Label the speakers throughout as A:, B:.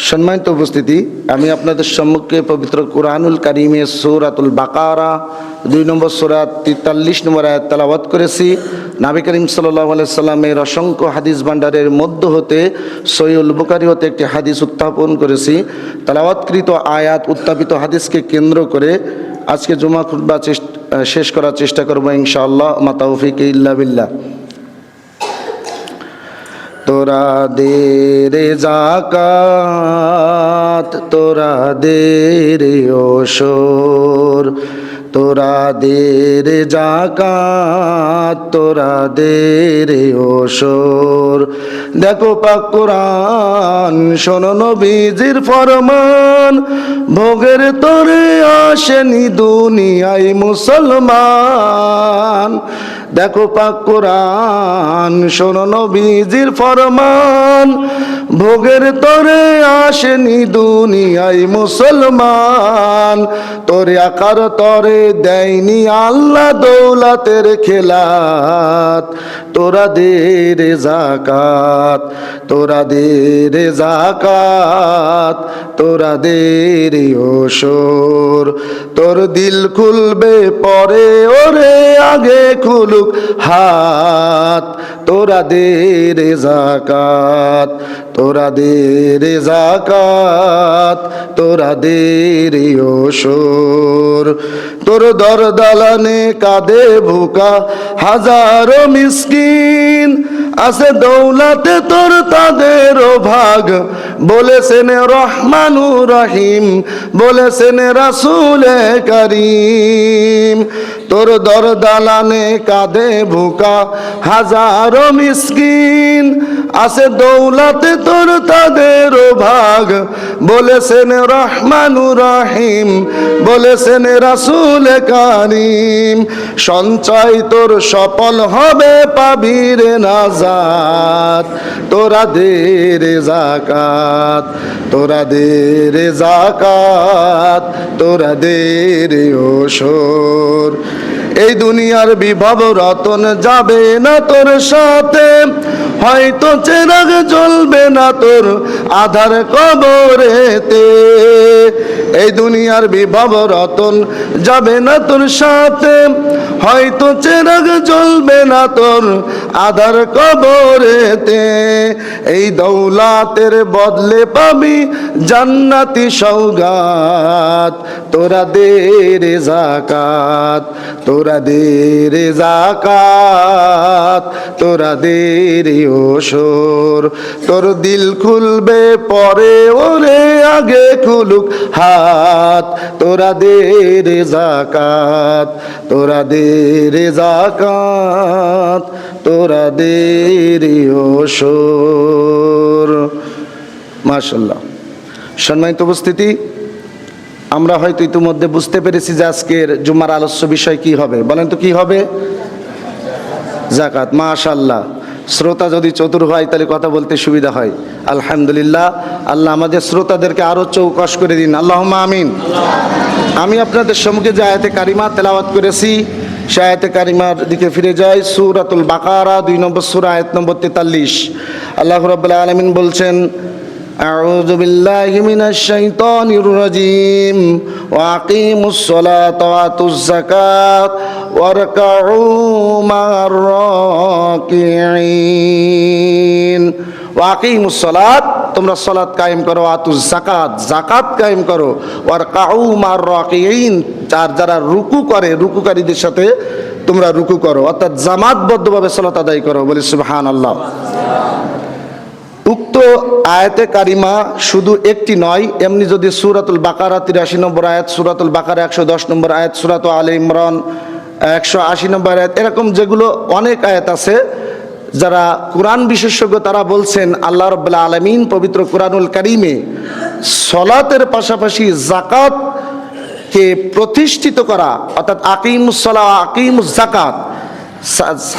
A: সম্মানিত উপস্থিতি, আমি আপনাদের সম্মুখে পবিত্র কুরআনুল কারীমের সূরাতুল বাকারা 2 নম্বর সূরা 43 নম্বর আয়াত তেলাওয়াত করেছি। নবী করিম সাল্লাল্লাহু আলাইহি সাল্লামের অসংখ্য হাদিস ভান্ডারের মধ্য হতে সহিহুল বুখারী হতে একটি হাদিস উত্থাপন করেছি। তেলাওয়াতকৃত আয়াত উত্থাপিত হাদিসকে কেন্দ্র করে আজকে জুমা খুতবা শেষ করার চেষ্টা করব ইনশাআল্লাহ। মা তাওফীক ইল্লা বিল্লাহ। তোরা দে রে যাকাত, তোরা দে রে ওশর, তোরা দে রে যাকাত, তোরা দে রে ওশর। দেখো পাক কোরআন, শোনো নবীজির ফরমান, ভোগের তোরে আসেনি দুনিয়ায় মুসলমান। দেখো পাক কোরআন, শোনো নবীজির ফরমান, ভোগের তোরে আসেনি দুনিয়ায় মুসলমান। তোরে আকার তরে দেয়নি আল্লাহ দৌলতের খেলাত, তোরা দে রে যাকাত, তোরা দে রে যাকাত, তোরা দে রে ওশর। তোর দিল খুলবে পরে ওরে আগে খুলুক হাত, তোরা দে রে যাকাত, তোরা দে রে যাকাত, তোরা দে রে ওশর। তোর দর দালানে কাঁদে ভুকা হাজারো মিসকিন, আছে দৌলতে তোর তাদেরও ভাগ, বলেছেন রহমানুর রহিম, বলেছেন রাসূলে কারীম। তোর দর দালানে কাঁদে ভুকা হাজারো মিসকিন, আছে দৌলতে তোর তাদেরও ভাগ, বলেছেন রহমানুর রহিম, বলেছেন রাসূলে কারীম। সঞ্চয় তোর সফল হবে, পাবি রে নাজাত, তোরা দে রে যাকাত, তোরা দে রে যাকাত, তোরা দে রে ওশর। এই দুনিয়ার বিভব রতন যাবে না তোর সাথে, হয়তো চেরাগ জ্বলবে না তোর আধার কবরেতে। এই দুনিয়ার বিভব রতন যাবে না তোর সাথে, হয়তো চেরাগ জ্বলবে না তোর আধার কবরেতে। এই দৌলাতের বদলে পাবি জান্নাতি সওগাত, তোরা দে রে যাকাত, তোরা দে রে যাকাত, তোরা দে রে ওশর। তোর দিল খুলবে পরে ওরে আগে খুলুক হাত, তোরা দে রে যাকাত, তোরা দে রে যাকাত, তোরা দে রে ওশর। মাশাআল্লাহ। সম্মানিত উপস্থিতি, আমরা হয়তো ইতিমধ্যে বুঝতে পেরেছি যে আজকের জুমার আলোচ্য বিষয় কি হবে। বলেন তো কি হবে? যাকাত। মাশাআল্লাহ। শ্রোতা যদি চতুর হয় তাহলে কথা বলতে সুবিধা হয়। আলহামদুলিল্লাহ। আল্লাহ আমাদের শ্রোতাদেরকে আরো চৌকস করে দিন, আল্লাহুম্মা আমিন। আমি আপনাদের সম্মুখে যে আয়াতে কারিমা তেলাওয়াত করেছি সে আয়াতে কারিমার দিকে ফিরে যাই। সূরাতুল বাকারা 2 নম্বর সূরা আয়াত নম্বর 43। আল্লাহ রাব্বুল আলামিন বলছেন, আউযু বিল্লাহি মিনাশ শাইতানির রাজীম, ওয়া আকিমুস সালাতা ওয়া আতুজ যাকাত ওয়ারকাউ মা'আর রাকিঈন। ওয়া আকিমুস সালাত, তোমরা সালাত কায়েম করো, আতুজ যাকাত, যাকাত কায়েম করো, ওয়ারকাউ মা'আর রাকিঈন, যারা রুকু করে রুকুকারীদের সাথে তোমরা রুকু করো, অর্থাৎ জামাতবদ্ধভাবে সালাত আদায় করো। বলি সুবহানাল্লাহ। উক্ত আয়াতে কারিমা শুধু একটি নয়, এমনি যদি সূরাতুল বাকারা 83 নম্বর আয়াত, সূরাতুল বাকারা 110 নম্বর আয়াত, সূরাতুল আলে ইমরান 180 নম্বর আয়াত, এরকম যেগুলো অনেক আয়াত আছে, যারা কোরআন বিশেষজ্ঞ তারা বলছেন আল্লাহ রাব্বুল আলামিন পবিত্র কোরআনুল কারীমে সালাতের পাশাপাশি যাকাতকে প্রতিষ্ঠিত করা, অর্থাৎ আকিমুস সালাহ আকিমুজ যাকাত,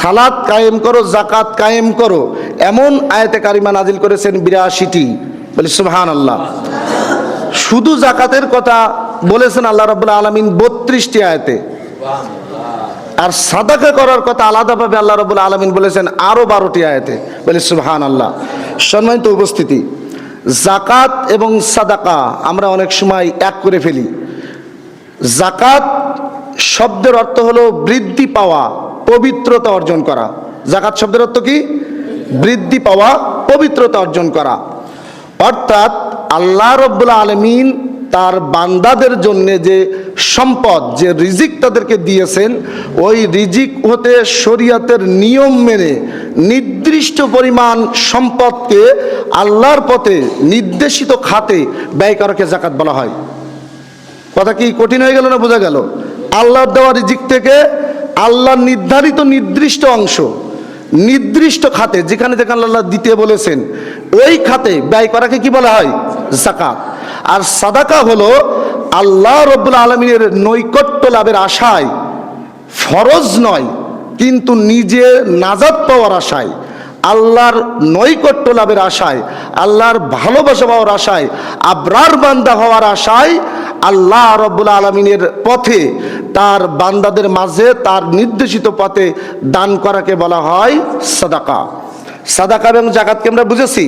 A: সালাত কায়েম করো, যাকাত কায়েম করো, এমন আয়াতে কারিমা নাজিল করেছেন 82টি। বলি সুবহানাল্লাহ। শুধু যাকাতের কথা বলেছেন আল্লাহ রাব্বুল আলামিন 32টি আয়াতে, আর সাদাকা করার কথা আলাদাভাবে আল্লাহ রাব্বুল আলামিন বলেছেন আরো 12টি আয়াতে। বলি সুবহানাল্লাহ। সম্মানিত উপস্থিতি, জাকাত এবং সাদাকা আমরা অনেক সময় এক করে ফেলি। জাকাত শব্দের অর্থ হলো বৃদ্ধি পাওয়া, পবিত্রতা অর্জন করা। জাকাত শব্দের অর্থ কি? বৃদ্ধি পাওয়া, পবিত্রতা অর্জন করা। অর্থাৎ আল্লাহ রাব্বুল আলামিন তার বান্দাদের জন্য যে সম্পদ, যে রিজিক তাদেরকে দিয়েছেন, ওই রিজিক হতে শরীয়তের নিয়ম মেনে নির্দিষ্ট পরিমাণ সম্পদকে আল্লাহর পথে নির্দেশিত খাতে ব্যয় করাকে জাকাত বলা হয়। কথা কি কঠিন হয়ে গেল না বোঝা গেল? আল্লাহর দেওয়া রিজিক থেকে আল্লাহর নির্ধারিত নির্দিষ্ট অংশ নির্দিষ্ট খাতে, যেখানে যেখানে আল্লাহ দিতে বলেছেন ওই খাতে ব্যয় করাকে কি বলা হয়? যাকাত। আর সাদাকা হলো আল্লাহ রাব্বুল আলামিনের নৈকট্য লাভের আশায়, ফরজ নয় কিন্তু নিজে নাজাত পাওয়ার আশায়, আল্লাহর নৈকট্য লাভের আশায়, আল্লাহর ভালোবাসা পাওয়ার আশায়, আবরার বান্দা হওয়ার আশায় আল্লাহ রাব্বুল আলামিনের পথে তার বান্দাদের মাঝে তার নির্দেশিত পথে দান করাকে বলা হয় সাদাকা। সাদাকা এবং যাকাতকে আমরা বুঝেছি।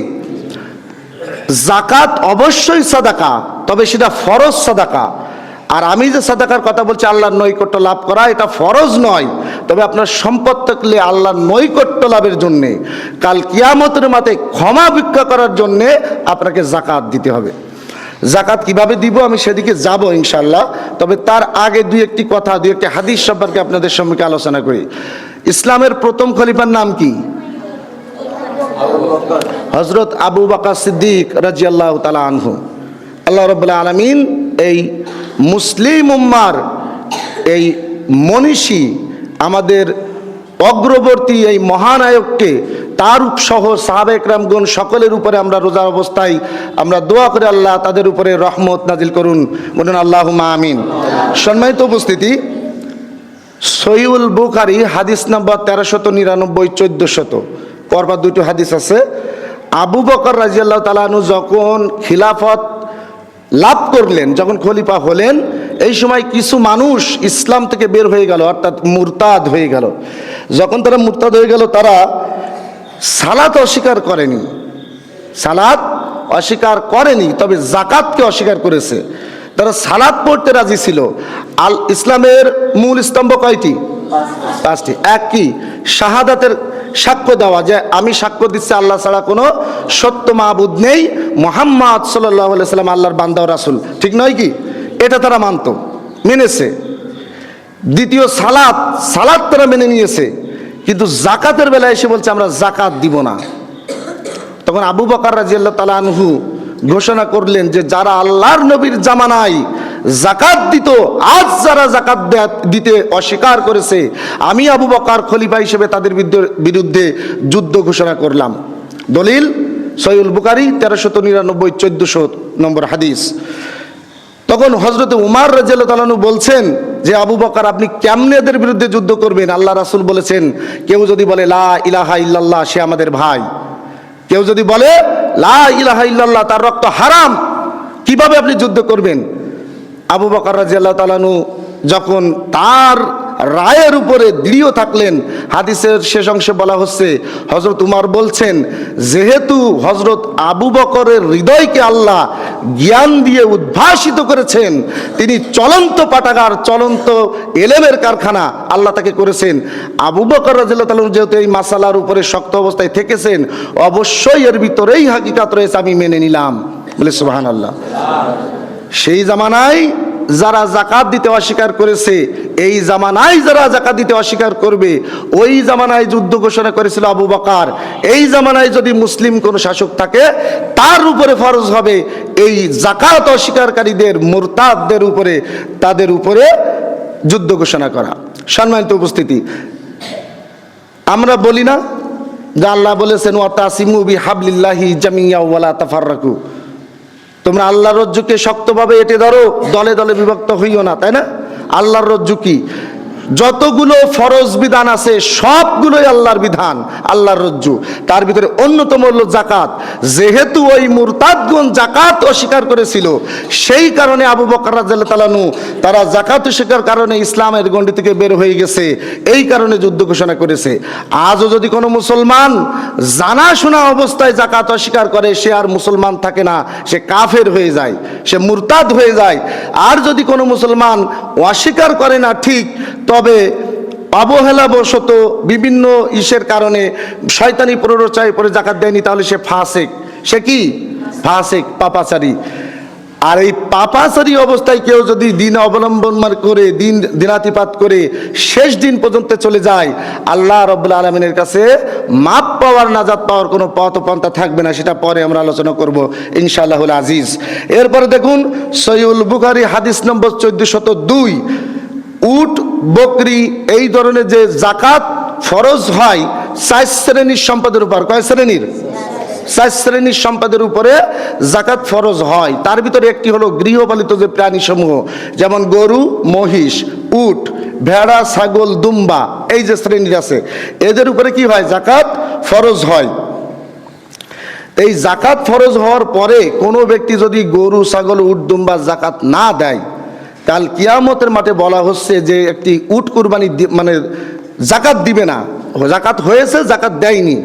A: যাকাত অবশ্যই সাদাকা, তবে সেটা ফরজ সাদাকা। আর আমি যে সাদাকার কথা বলছি আল্লাহর নৈকট্য লাভ করা, এটা ফরজ নয়। তবে আপনার সম্পদ থাকলে আল্লাহর নৈকট্য লাভের জন্যে, কাল কিয়ামতের মাঠে ক্ষমা ভিক্ষা করার জন্যে আপনাকে যাকাত দিতে হবে। যাকাত কিভাবে দিব আমি সেদিকে যাব ইনশাল্লাহ। তবে তার আগে দুই একটি হাদিস সম্পর্কে আপনাদের সম্মুখে আলোচনা করি। ইসলামের প্রথম খলিফার নাম কি? হযরত আবু বকর সিদ্দিক রাদিয়াল্লাহু তাআলা আনহু। আল্লাহ রাব্বুল আলামিন এই মুসলিম উম্মার এই মনীষী, আমাদের অগ্রবর্তী এই মহানায়ককে, তার সহ সাহাবা একরামগণ সকলের উপরে আমরা রোজা অবস্থায় আমরা দোয়া করে আল্লাহ তাদের উপরে রহমত নাজিল করুন, বলুন আল্লাহুম্মা আমিন। সম্মানিত উপস্থিতি, সহিহুল বুখারী হাদিস নাম্বার 1399 1400 পরপর দুটো হাদিস আছে। আবু বকর রাদিয়াল্লাহু তাআলা আনহু যখন খিলাফত লাভ করলেন, যখন খলিফা হলেন, এই সময় কিছু মানুষ ইসলাম থেকে বের হয়ে গেল, অর্থাৎ মুরতাদ হয়ে গেল। যখন তারা মুরতাদ হয়ে গেল, তারা সালাত অস্বীকার করেনি, সালাত অস্বীকার করেনি, তবে যাকাতকে অস্বীকার করেছে। তারা সালাত পড়তে রাজি ছিল। আল ইসলামের মূল স্তম্ভ কয়টি? পাঁচটি। এক কি? শাহাদাতের সাক্ষ্য দেওয়া, যে আমি সাক্ষ্য দিচ্ছি আল্লাহ ছাড়া কোনো সত্য মাবুদ নেই, মুহাম্মদ সাল্লাল্লাহু আলাইহি সাল্লাম আল্লাহর বান্দা ও রাসূল। ঠিক নয় কি? এটা তারা মানত, মেনেছে। দ্বিতীয় সালাত তারা মেনে নিয়েছে, কিন্তু যাকাতের বেলায় এসে বলছে আমরা যাকাত দিব না। তখন আবু বকর রাদিয়াল্লাহু তাআলা আনহু ঘোষণা করলেন যে যারা আল্লাহর নবীর জামানায় যাকাত দিত, আজ যারা যাকাত দিতে অস্বীকার করেছে, আমি আবু বকর খলিফা হিসেবে তাদের বিরুদ্ধে যুদ্ধ ঘোষণা করলাম। দলিল সহিহুল বুখারী 1399 1400 নম্বর হাদিস। তখন হযরত উমর রাদিয়াল্লাহু তাআলা আনহু বলছেন যে আবু বকর আপনি কেমনে এদের বিরুদ্ধে যুদ্ধ করবেন? আল্লাহ রাসূল বলেছেন কেউ যদি বলে লা ইলাহা ইল্লাল্লাহ সে আমাদের ভাই, কেউ যদি বলে লা ইলাহা ইল্লাল্লাহ তার রক্ত হারাম, কিভাবে আপনি যুদ্ধ করবেন? আবু বকর রাদিয়াল্লাহু তাআলা আনহু যখন তার রায়ের উপরে দৃঢ় থাকলেন, হাদিসের শেষ অংশে বলা হচ্ছে হযরত উমর বলছেন যেহেতু হযরত আবু বকরের হৃদয়কে আল্লাহ জ্ঞান দিয়ে উদ্ভাসিত করেছেন, তিনি চলন্ত পাঠাগার, চলন্ত এলেমের কারখানা আল্লাহ তাকে করেছেন। আবু বকর রাদিয়াল্লাহু তাআলা যেহেতু এই মাসালার উপরে শক্ত অবস্থায় থেকেছেন, অবশ্যই এর ভিতরেই হাকিকাত রয়েছে, আমি মেনে নিলাম। বলে সুবহানাল্লাহ। সেই জামানায় যারা যাকাত দিতে অস্বীকার করেছে, এই জামানায় যারা যাকাত দিতে অস্বীকার করবে, ওই জামানায় যুদ্ধ ঘোষণা করেছিল আবু বকর। এই জামানায় যদি মুসলিম কোন শাসক থাকে, তার উপরে ফরজ হবে এই যাকাত অস্বীকারীদের, মুরতাদদের উপরে, তাদের উপরে যুদ্ধ ঘোষণা করা। সম্মানিত উপস্থিতি, আমরা বলি না যে আল্লাহ বলেছেন ওয়াতাসিমু বিহাবলিল্লাহি জামিয়া ওয়ালা তাফাররাকু, তোমরা আল্লাহর রজ্জুকে শক্তভাবে এঁটে ধরো, দলে দলে বিভক্ত হইও না, তাই না? আল্লাহর রজ্জু কি? যতগুলো ফরজ বিধান আছে সবগুলোই আল্লাহর বিধান, আল্লাহর রজ্জু। তার ভিতরে অন্যতম হলো জাকাত। যেহেতু ওই মুরতাদগণ জাকাত অস্বীকার করেছিল, সেই কারণে আবু বকর রাদিয়াল্লাহু তাআলা আনহু তারা জাকাত অস্বীকার কারণে ইসলামের গণ্ডি থেকে বের হয়ে গেছে, এই কারণে যুদ্ধ ঘোষণা করেছে। আজও যদি কোনো মুসলমান জানাশোনা অবস্থায় জাকাত অস্বীকার করে, সে আর মুসলমান থাকে না, সে কাফের হয়ে যায়, সে মুরতাদ হয়ে যায়। আর যদি কোনো মুসলমান অস্বীকার করে না ঠিক, তবে অবহেলাবশত বিভিন্ন ইসের কারণে শয়তানি প্ররোচনায় পড়ে জাকাত দেয়নি, তাহলে সে ফাসিক। সে কি? ফাসিক, পাপাচারী। আর এই পাপাচারী অবস্থায় কেউ যদি দিন অবলম্বন করে দিনাতিপাত করে শেষ দিন পর্যন্ত চলে যায়, আল্লাহ রাব্বুল আলামিনের কাছে মাপ পাওয়ার, নাজাত পাওয়ার কোনো পথ পন্থা থাকবে না। সেটা পরে আমরা আলোচনা করব ইনশাআল্লাহুল আজিজ। এরপরে দেখুন সহিহুল বুখারী হাদিস নম্বর 1402, উট বকরি এই ধরনের যে জাকাত ফরজ হয় 4 শ্রেণীর সম্পদের উপর। কয় শ্রেণীর? 4 শ্রেণীর সম্পদের উপরে জাকাত ফরজ হয়। তার ভিতরে একটি হলো গৃহপালিত যে প্রাণী সমূহ, যেমন গরু, মহিষ, উট, ভেড়া, ছাগল, দুম্বা, এই যে শ্রেণীর আছে, এদের উপরে কি হয়? জাকাত ফরজ হয়। এই জাকাত ফরজ হওয়ার পরে কোনো ব্যক্তি যদি গরু, ছাগল, উট, দুম্বা জাকাত না দেয়, কাল কিয়ামতের মাঠে বলা হচ্ছে যে একটি উট কুরবানি মানে জাকাত দিবে না, জাকাত হয়েছে জাকাত দেয়নি,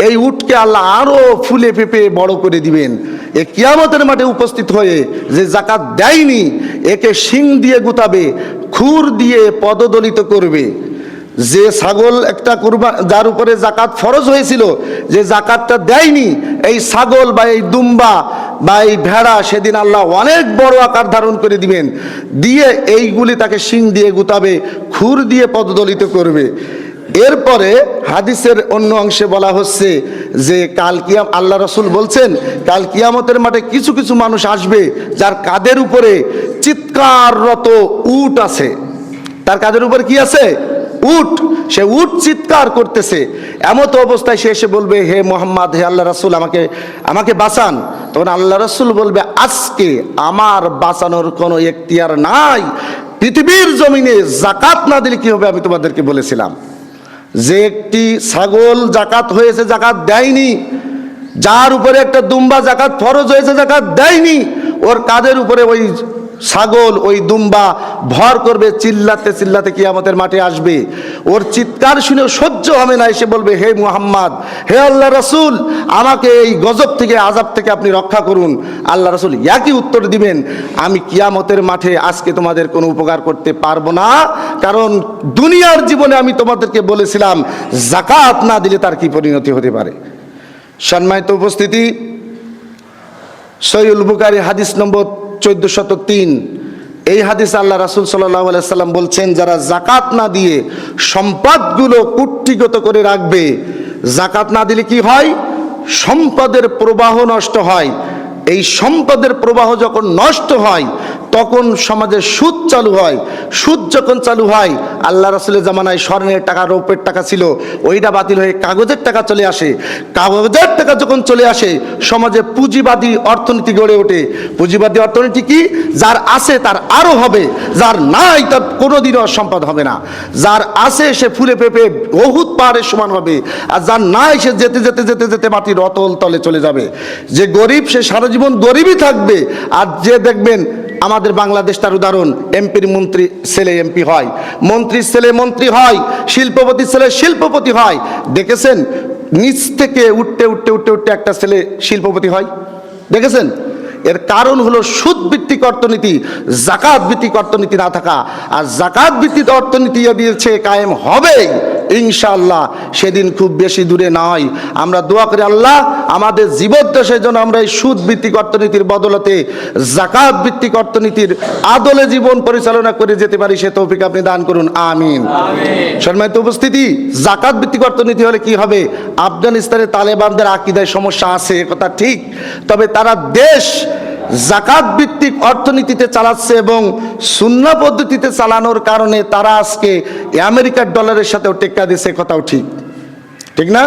A: এই উটকে আল্লাহ আরো ফুলে ফেপে বড় করে দিবেন। এ কিয়ামতের মাঠে উপস্থিত হয়ে যে জাকাত দেয়নি, একে শিং দিয়ে গুতাবে, খুর দিয়ে পদদলিত করবে। যে ছাগল একটা কুরবান, যার উপরে জাকাত ফরজ হয়েছিল, যে জাকাতটা দেয়নি, এই ছাগল বা এই দুম্বা বা এই ভেড়া, সেদিন আল্লাহ অনেক বড় আকার ধারণ করে দিবেন, দিয়ে এইগুলি তাকে শিং দিয়ে গুতাবে, খুর দিয়ে পদদলিত করবে। এরপরে হাদিসের অন্য অংশে বলা হচ্ছে যে কাল কিয়াম, আল্লাহ রাসূল বলছেন কাল কিয়ামতের মাঠে কিছু কিছু মানুষ আসবে যার কাঁধের উপরে চিৎকাররত উট আছে। তার কাঁধের উপর কি আছে? উট। সে উট চিৎকার করতেছে, এমত অবস্থায় সে এসে বলবে, হে মুহাম্মদ, হে আল্লাহ রাসূল, আমাকে বাঁচান। তখন আল্লাহ রাসূল বলবে, আজকে আমার বাঁচানোর কোনো এখতিয়ার নাই। পৃথিবীর জমিনে জাকাত না দিলে কি হবে আমি তোমাদেরকে বলেছিলাম। যে একটি ছাগল জাকাত হয়েছে জাকাত দেয়নি, যার উপরে একটা দুম্বা জাকাত ফরজ হয়েছে জাকাত দেয়নি, ওর কাঁধের উপরে ওই ছাগল, ওই দুম্বা ভর করবে, চিল্লাতে চিল্লাতে কিয়ামতের মাঠে আসবে। ওর চিৎকার শুনে সহ্য হবে না, এসে বলবে, হে মুহাম্মদ, হে আল্লাহ রাসূল, আমাকে এই গজব থেকে, আযাব থেকে আপনি রক্ষা করুন। আল্লাহ রাসূল একই উত্তর দিবেন, আমি কিয়ামতের মাঠে আজকে তোমাদের কোনো উপকার করতে পারবো না, কারণ দুনিয়ার জীবনে আমি তোমাদেরকে বলেছিলাম জাকাত না দিলে তার কি পরিণতি হতে পারে। সম্মানিত উপস্থিতি, সহিহুল বুখারী হাদিস নম্বর 1403, এই হাদিসে আল্লাহ রাসূল সাল্লাল্লাহু আলাইহি সাল্লাম বলছেন, যারা জাকাত না দিয়ে সম্পদগুলো কুক্ষিগত করে রাখবে, জাকাত না দিলে কি হয়? সম্পদের প্রবাহ নষ্ট হয়। এই সম্পদের প্রবাহ যখন নষ্ট হয়, তখন সমাজে সুদ চালু হয়। সুদ যখন চালু হয়, আল্লাহ রাসূলের জামানায় স্বর্ণের টাকা, রৌপ্যের টাকা ছিল, ওইটা বাতিল হয়ে কাগজের টাকা চলে আসে। কাগজের টাকা যখন চলে আসে, সমাজে পুঁজিবাদী অর্থনীতি গড়ে ওঠে। পুঁজিবাদী অর্থনীতি কি? যার আছে তার আরো হবে, যার নাই তার কোনোদিনও সম্পদ হবে না। যার আছে সে ফুলে ফেপে বহুত পাহাড়ের সমান হবে, আর যার নাই সে যেতে যেতে যেতে যেতে মাটির অতল তলে চলে যাবে। যে গরিব সে সারা জীবন গরিবই থাকবে। আর যে দেখবেন, আমাদের বাংলাদেশ তার উদাহরণ, এমপির মন্ত্রী ছেলে এমপি হয়, মন্ত্রীর ছেলে মন্ত্রী হয়, শিল্পপতির ছেলে শিল্পপতি হয়। দেখেছেন নিচ থেকে উঠতে উঠতে উঠতে উঠতে একটা ছেলে শিল্পপতি হয়? দেখেছেন? এর কারণ হলো সুদ ভিত্তিক অর্থনীতি, জাকাত ভিত্তিক অর্থনীতি না থাকা। আর জাকাত ভিত্তিক অর্থনীতি দিয়েছে কায়েম হবে ইনশাআল্লাহ, সেদিন খুব বেশি দূরে নয়। আমরা দোয়া করি আল্লাহ আমাদের জীবদ্দশায় যেন আমরা এই সুদ ভিত্তিক অর্থনীতির বদলতে জাকাত ভিত্তিক অর্থনীতির আদলে জীবন পরিচালনা করে যেতে পারি, সে তৌফিক আপনি দান করুন, আমিন। সম্মানিত উপস্থিতি, জাকাত ভিত্তিক অর্থনীতি হলে কি হবে? আফগানিস্তানে তালেবানদের আকীদায় সমস্যা আছে, কথা ঠিক, তবে তারা দেশ জাকাত ভিত্তিক অর্থনীতিতে চালাচ্ছে এবং সুন্নাহ পদ্ধতিতে চালানোর কারণে তারা আজকে আমেরিকার ডলারের সাথেও টেক্কা দিচ্ছে, কথাও ঠিক, ঠিক না?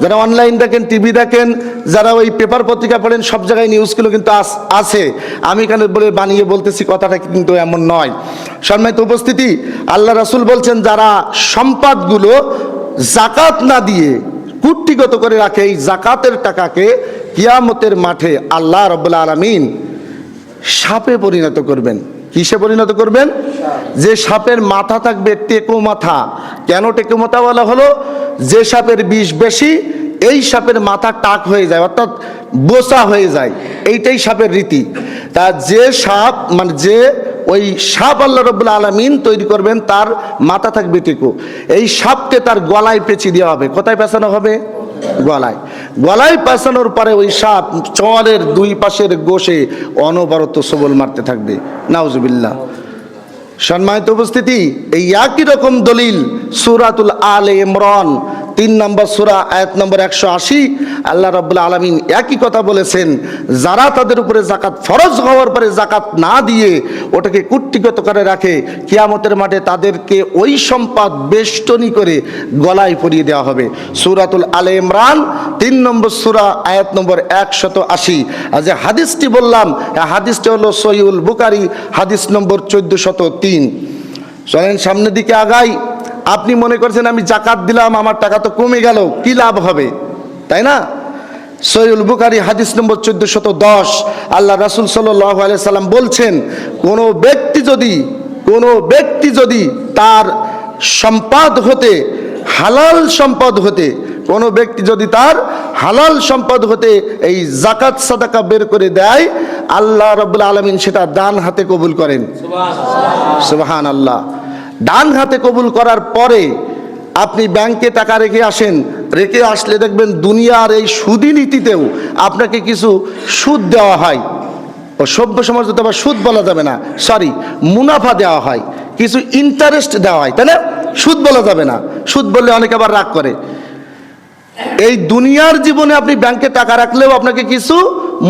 A: যারা অনলাইন দেখেন, টিভি দেখেন, যারা ওই পেপার পত্রিকা পড়েন, সব জায়গায় নিউজগুলো কিন্তু আছে। আমি এখানে বলে বানিয়ে বলতেছি, কথাটা কিন্তু এমন নয়। সম্মানিত উপস্থিতি, আল্লাহ রাসূল বলছেন যারা সম্পদগুলো জাকাত না দিয়ে কুটিগত করে রাখে, এই জাকাতের টাকাকে কিয়ামতের মাঠে আল্লাহ রাব্বুল আলামিন সাপে পরিণত করবেন। কিসে পরিণত করবেন? যে সাপের মাথা থাকবে টেকো মাথা। কেন টেকো মাথা বলা হলো? যে সাপের বিষ বেশি, এই সাপের মাথা টাক হয়ে যায়, অর্থাৎ বোচা হয়ে যায়। এইটাই সাপের রীতি। তা যে সাপ, মানে যে ওই সাপ আল্লাহ রাব্বুল আলামিন তৈরি করবেন, তার মাথা থাকবে টেকো। এই সাপকে তার গলায় পেঁচিয়ে দেওয়া হবে। কোথায় পেঁচানো হবে? গলায়। গলায় পেঁচানোর পরে ওই সাপ চরের দুই পাশের গোশে অনবরত সবল মারতে থাকবে। নাউজুবিল্লাহ। সম্মানিত উপস্থিতি, এই একই রকম দলিল সূরাতুল আলে ইমরান 3 নম্বর সূরা আয়াত নম্বর 180। আল্লাহ রাব্বুল আলামিন একই কথা বলেছেন, যারা তাদের উপরে জাকাত ফরজ হওয়ার পরে জাকাত না দিয়ে ওটাকে কুটিগত করে রাখে, কিয়ামতের মাঠে তাদেরকে ওই সম্পদ বেষ্টনী করে গলায় পরিয়ে দেওয়া হবে। সূরাতুল আলে ইমরান 3 নম্বর সূরা আয়াত নম্বর 180। আর যে হাদিসটি বললাম, এই হাদিসটি হলো সহিহুল বুখারী, হাদিস নম্বর 1403। চলেন সামনের দিকে আগাই। আপনি মনে করছেন আমি জাকাত দিলাম, আমার টাকা তো কমে গেল, কি লাভ হবে, তাই না? সহিহুল বুখারী হাদিস নম্বর 1410, আল্লাহ রাসূল সাল্লাল্লাহু আলাইহি সাল্লাম বলছেন, কোনো ব্যক্তি যদি তার সম্পদ হতে হালাল সম্পদ হতে কোনো ব্যক্তি যদি তার হালাল সম্পদ হতে এই জাকাত সাদাকা বের করে দেয়, আল্লাহ রাব্বুল আলামিন সেটা ডান হাতে কবুল করেন। সুবহানাল্লাহ। ডান হাতে কবুল করার পরে আপনি ব্যাংকে টাকা রেখে আসেন, রেখে আসলে দেখবেন দুনিয়ার এই সুদি নীতিতেও আপনাকে কিছু সুদ দেওয়া হয়। ও সভ্য সমাজ তো আবার সুদ বলা যাবে না, সরি, মুনাফা দেওয়া হয়, কিছু ইন্টারেস্ট দেওয়া হয়, তাই না? সুদ বলা যাবে না, সুদ বললে অনেকে আবার রাগ করে। এই দুনিয়ার জীবনে আপনি ব্যাংকে টাকা রাখলেও আপনাকে কিছু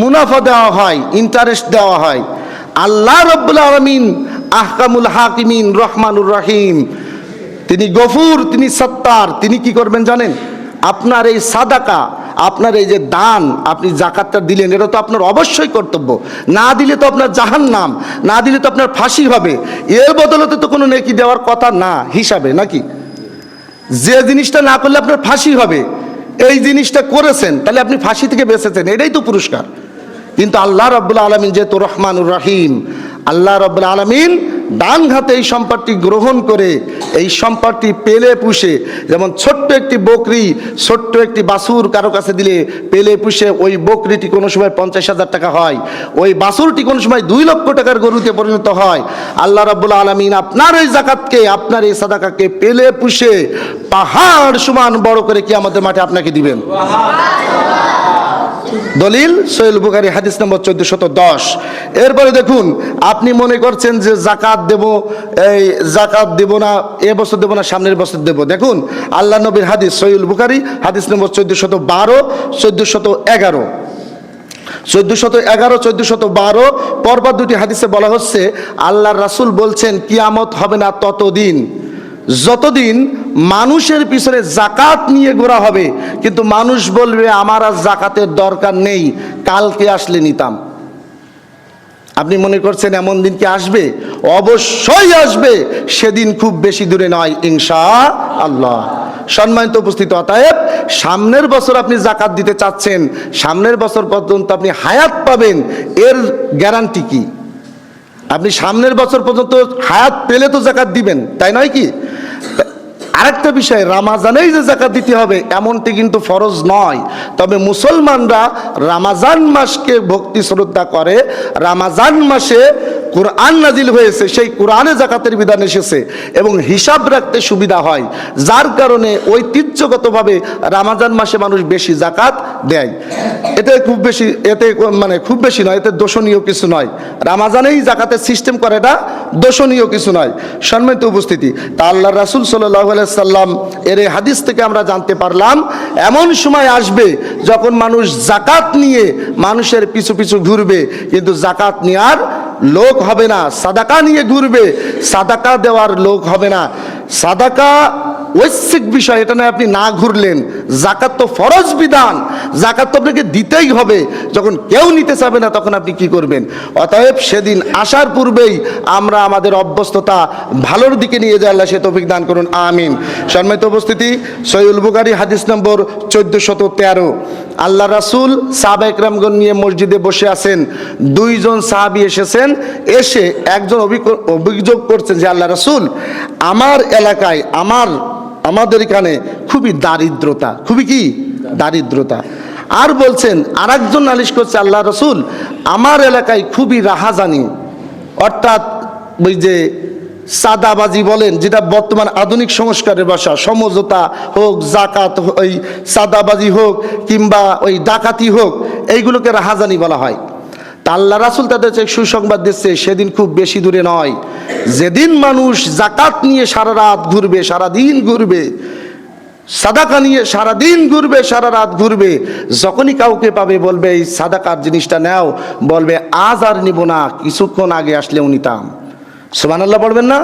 A: মুনাফা দেওয়া হয়, ইন্টারেস্ট দেওয়া হয়। আল্লাহ রাব্বুল আলামিন আহকামুল হাকিমিন, রহমানুর রহিম, তিনি গফুর, তিনি সত্তার। তিনি কি করবেন জানেন? আপনার এই সাদাকা, আপনার এই যে দান, আপনি জাকাতটা দিলেন, এটা তো আপনার অবশ্যই কর্তব্য। না দিলে তো আপনার জাহান্নাম, না দিলে তো আপনার ফাঁসি হবে। এর বদলতে তো কোনো নেকি দেওয়ার কথা না হিসাবে, নাকি? যে জিনিসটা না করলে আপনার ফাঁসি হবে, এই জিনিসটা করেছেন, তাহলে আপনি ফাঁসি থেকে বেঁচেছেন, এটাই তো পুরস্কার। কিন্তু আল্লাহ রাব্বুল আলামিন যেহেতু রহমানুর রহিম, আল্লাহ রাব্বুল আলামিন ডান হাতে এই সম্পদটি গ্রহণ করে এই সম্পদটি পেলে পুষে, যেমন ছোট্ট একটি বকরি, ছোট্ট একটি বাছুর কারো কাছে দিলে পেলে পুষে ওই বকরিটি কোনো সময় 50,000 টাকা হয়, ওই বাছুরটি কোনো সময় 2 লক্ষ টাকার গরুতে পরিণত হয়। আল্লাহ রাব্বুল আলামিন আপনার এই যাকাতকে, আপনার এই সাদাকাকে পেলে পুষে পাহাড় সমান বড় করে কিয়ামতের মাঠে আপনাকে দিবেন। দলিল সহিহুল বুখারী হাদিস নম্বর 1410। এরপরে দেখুন, আপনি মনে করছেন যে জাকাত দেব, এই জাকাত দেব না, এবছর দেব না, সামনের বছর দেব। দেখুন আল্লাহ নবীর হাদিস, সহিহুল বুখারী হাদিস নম্বর 1412, 1411, 1411, 1412 পরপর দুটি হাদিসে বলা হচ্ছে, আল্লাহর রাসূল বলছেন কিয়ামত হবে না ততদিন যতদিন মানুষের পিছনে জাকাত নিয়ে ঘোরা হবে, কিন্তু মানুষ বলবে আমার আর জাকাতের দরকার নেই, কালকে আসলে নিতাম। আপনি মনে করছেন এমন দিন কি আসবে? অবশ্যই আসবে, সেদিন খুব বেশি দূরে নয় ইনশাআল্লাহ। সম্মানিত উপস্থিত, অতএব সামনের বছর আপনি জাকাত দিতে চাচ্ছেন, সামনের বছর পর্যন্ত আপনি হায়াত পাবেন, এর গ্যারান্টি কি? আপনি সামনের বছর পর্যন্ত হায়াত পেলে তো জাকাত দিবেন, তাই নয় কি? আরেকটা বিষয়, রামাজানেই যে জাকাত দিতে হবে এমনটি কিন্তু ফরজ নয়। তবে মুসলমানরা রামাজান মাসকে ভক্তি শ্রদ্ধা করে, রামাজান মাসে কোরআন নাজিল হয়েছে, সেই কোরআনে জাকাতের বিধান এসেছে এবং হিসাব রাখতে সুবিধা হয়, যার কারণে ঐতিহ্যগতভাবে রামাজান মাসে মানুষ বেশি জাকাত দেয়। এতে খুব বেশি, এতে মানে খুব বেশি নয়, এতে দোষণীয় কিছু নয়। রামাজানেই জাকাতের সিস্টেম করে, এটা দোষণীয় কিছু নয়। সম্মানিত উপস্থিতি, তা আল্লাহ রাসূল সাল্লাল্লাহু আলাইহি সাল্লাম এর এই হাদিস থেকে আমরা জানতে পারলাম, এমন সময় আসবে যখন মানুষ জাকাত নিয়ে মানুষের পিছু পিছু ঘুরবে, কিন্তু জাকাত নেওয়ার লোক হবে না। সাদাকা নিয়ে ঘুরবে, সাদাকা দেওয়ার লোক হবে না। সাদাকা ঐচ্ছিক বিষয়, এটা নয় আপনি না ঘুরলেন। জাকাত তো ফরজ বিধান, জাকাত তো আপনাকে দিতেই হবে। যখন কেউ নিতে চাবে না তখন আপনি কি করবেন? অতএব সেদিন আসার পূর্বেই আমরা আমাদের অভ্যস্ততা ভালোর দিকে নিয়ে যায়, আল্লাহ সে তৌফিক দান করুন, আমিন। সম্মানিত উপস্থিতি, সহিহুল বুখারী হাদিস নম্বর 1413। আল্লাহ রাসূল সাহাবা একরামগণ নিয়ে মসজিদে বসে আছেন। দুইজন সাহাবী এসেছেন, এসে একজন অভিযোগ করছেন যে আল্লাহ রাসূল, আমার এলাকায় আমাদের এখানে খুবই দারিদ্রতা, খুবই কি দারিদ্রতা। আর বলছেন আরেকজন নালিশ করছে, আল্লাহ রাসূল, আমার এলাকায় খুবই রাহাজানি, অর্থাৎ ওই যে সাদাবাজি বলেন, যেটা বর্তমান আধুনিক সংস্কারের ভাষা, সমঝোতা হোক, জাকাত, ওই সাদাবাজি হোক কিংবা ওই ডাকাতি হোক, এইগুলোকে রাহাজানি বলা হয়। তা আল্লাহ রাসূল তাদের সুসংবাদ দিচ্ছে, সেদিন খুব বেশি দূরে নয়, যেদিন মানুষ জাকাত নিয়ে সারা রাত ঘুরবে, সারাদিন ঘুরবে, সাদাকা নিয়ে সারাদিন ঘুরবে, সারা রাত ঘুরবে, যখনই কাউকে পাবে বলবে এই সাদাকার জিনিসটা নাও, বলবে আজ আর নিব না, কিছুক্ষণ আগে আসলেও নিতাম। সুবহানাল্লাহ পড়বেন না?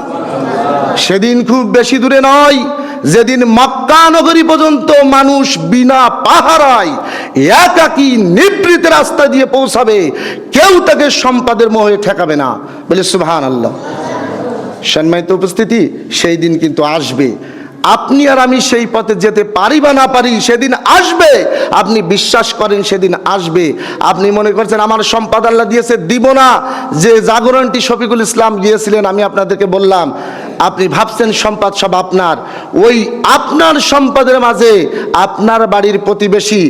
A: সেদিন খুব বেশি দূরে নয়, যেদিন মক্কা নগরী পর্যন্ত মানুষ বিনা পাহারায় একাকী নিভৃত রাস্তা দিয়ে পৌঁছাবে, কেউ তাকে সম্পদের মোহে ঠেকাবে না। বলে সুবহানাল্লাহ। সম্মানিত উপস্থিতি, সেই দিন কিন্তু আসবে। আপনি আর আমি সেই পথে যেতে পারি বা না পারি, সেদিন আসবে। আপনি বিশ্বাস করেন সেদিন আসবে। আপনি মনে করছেন আমার সম্পদ আল্লাহ দিয়েছে, দিব না। যে জাগরণটি শফিকুল ইসলাম গিয়েছিলেন, আমি আপনাদেরকে বললাম, আপনি ভাবছেন সম্পদ সব আপনার। ওই আপনার সম্পদের মাঝে আপনার বাড়ির প্রতিবেশী,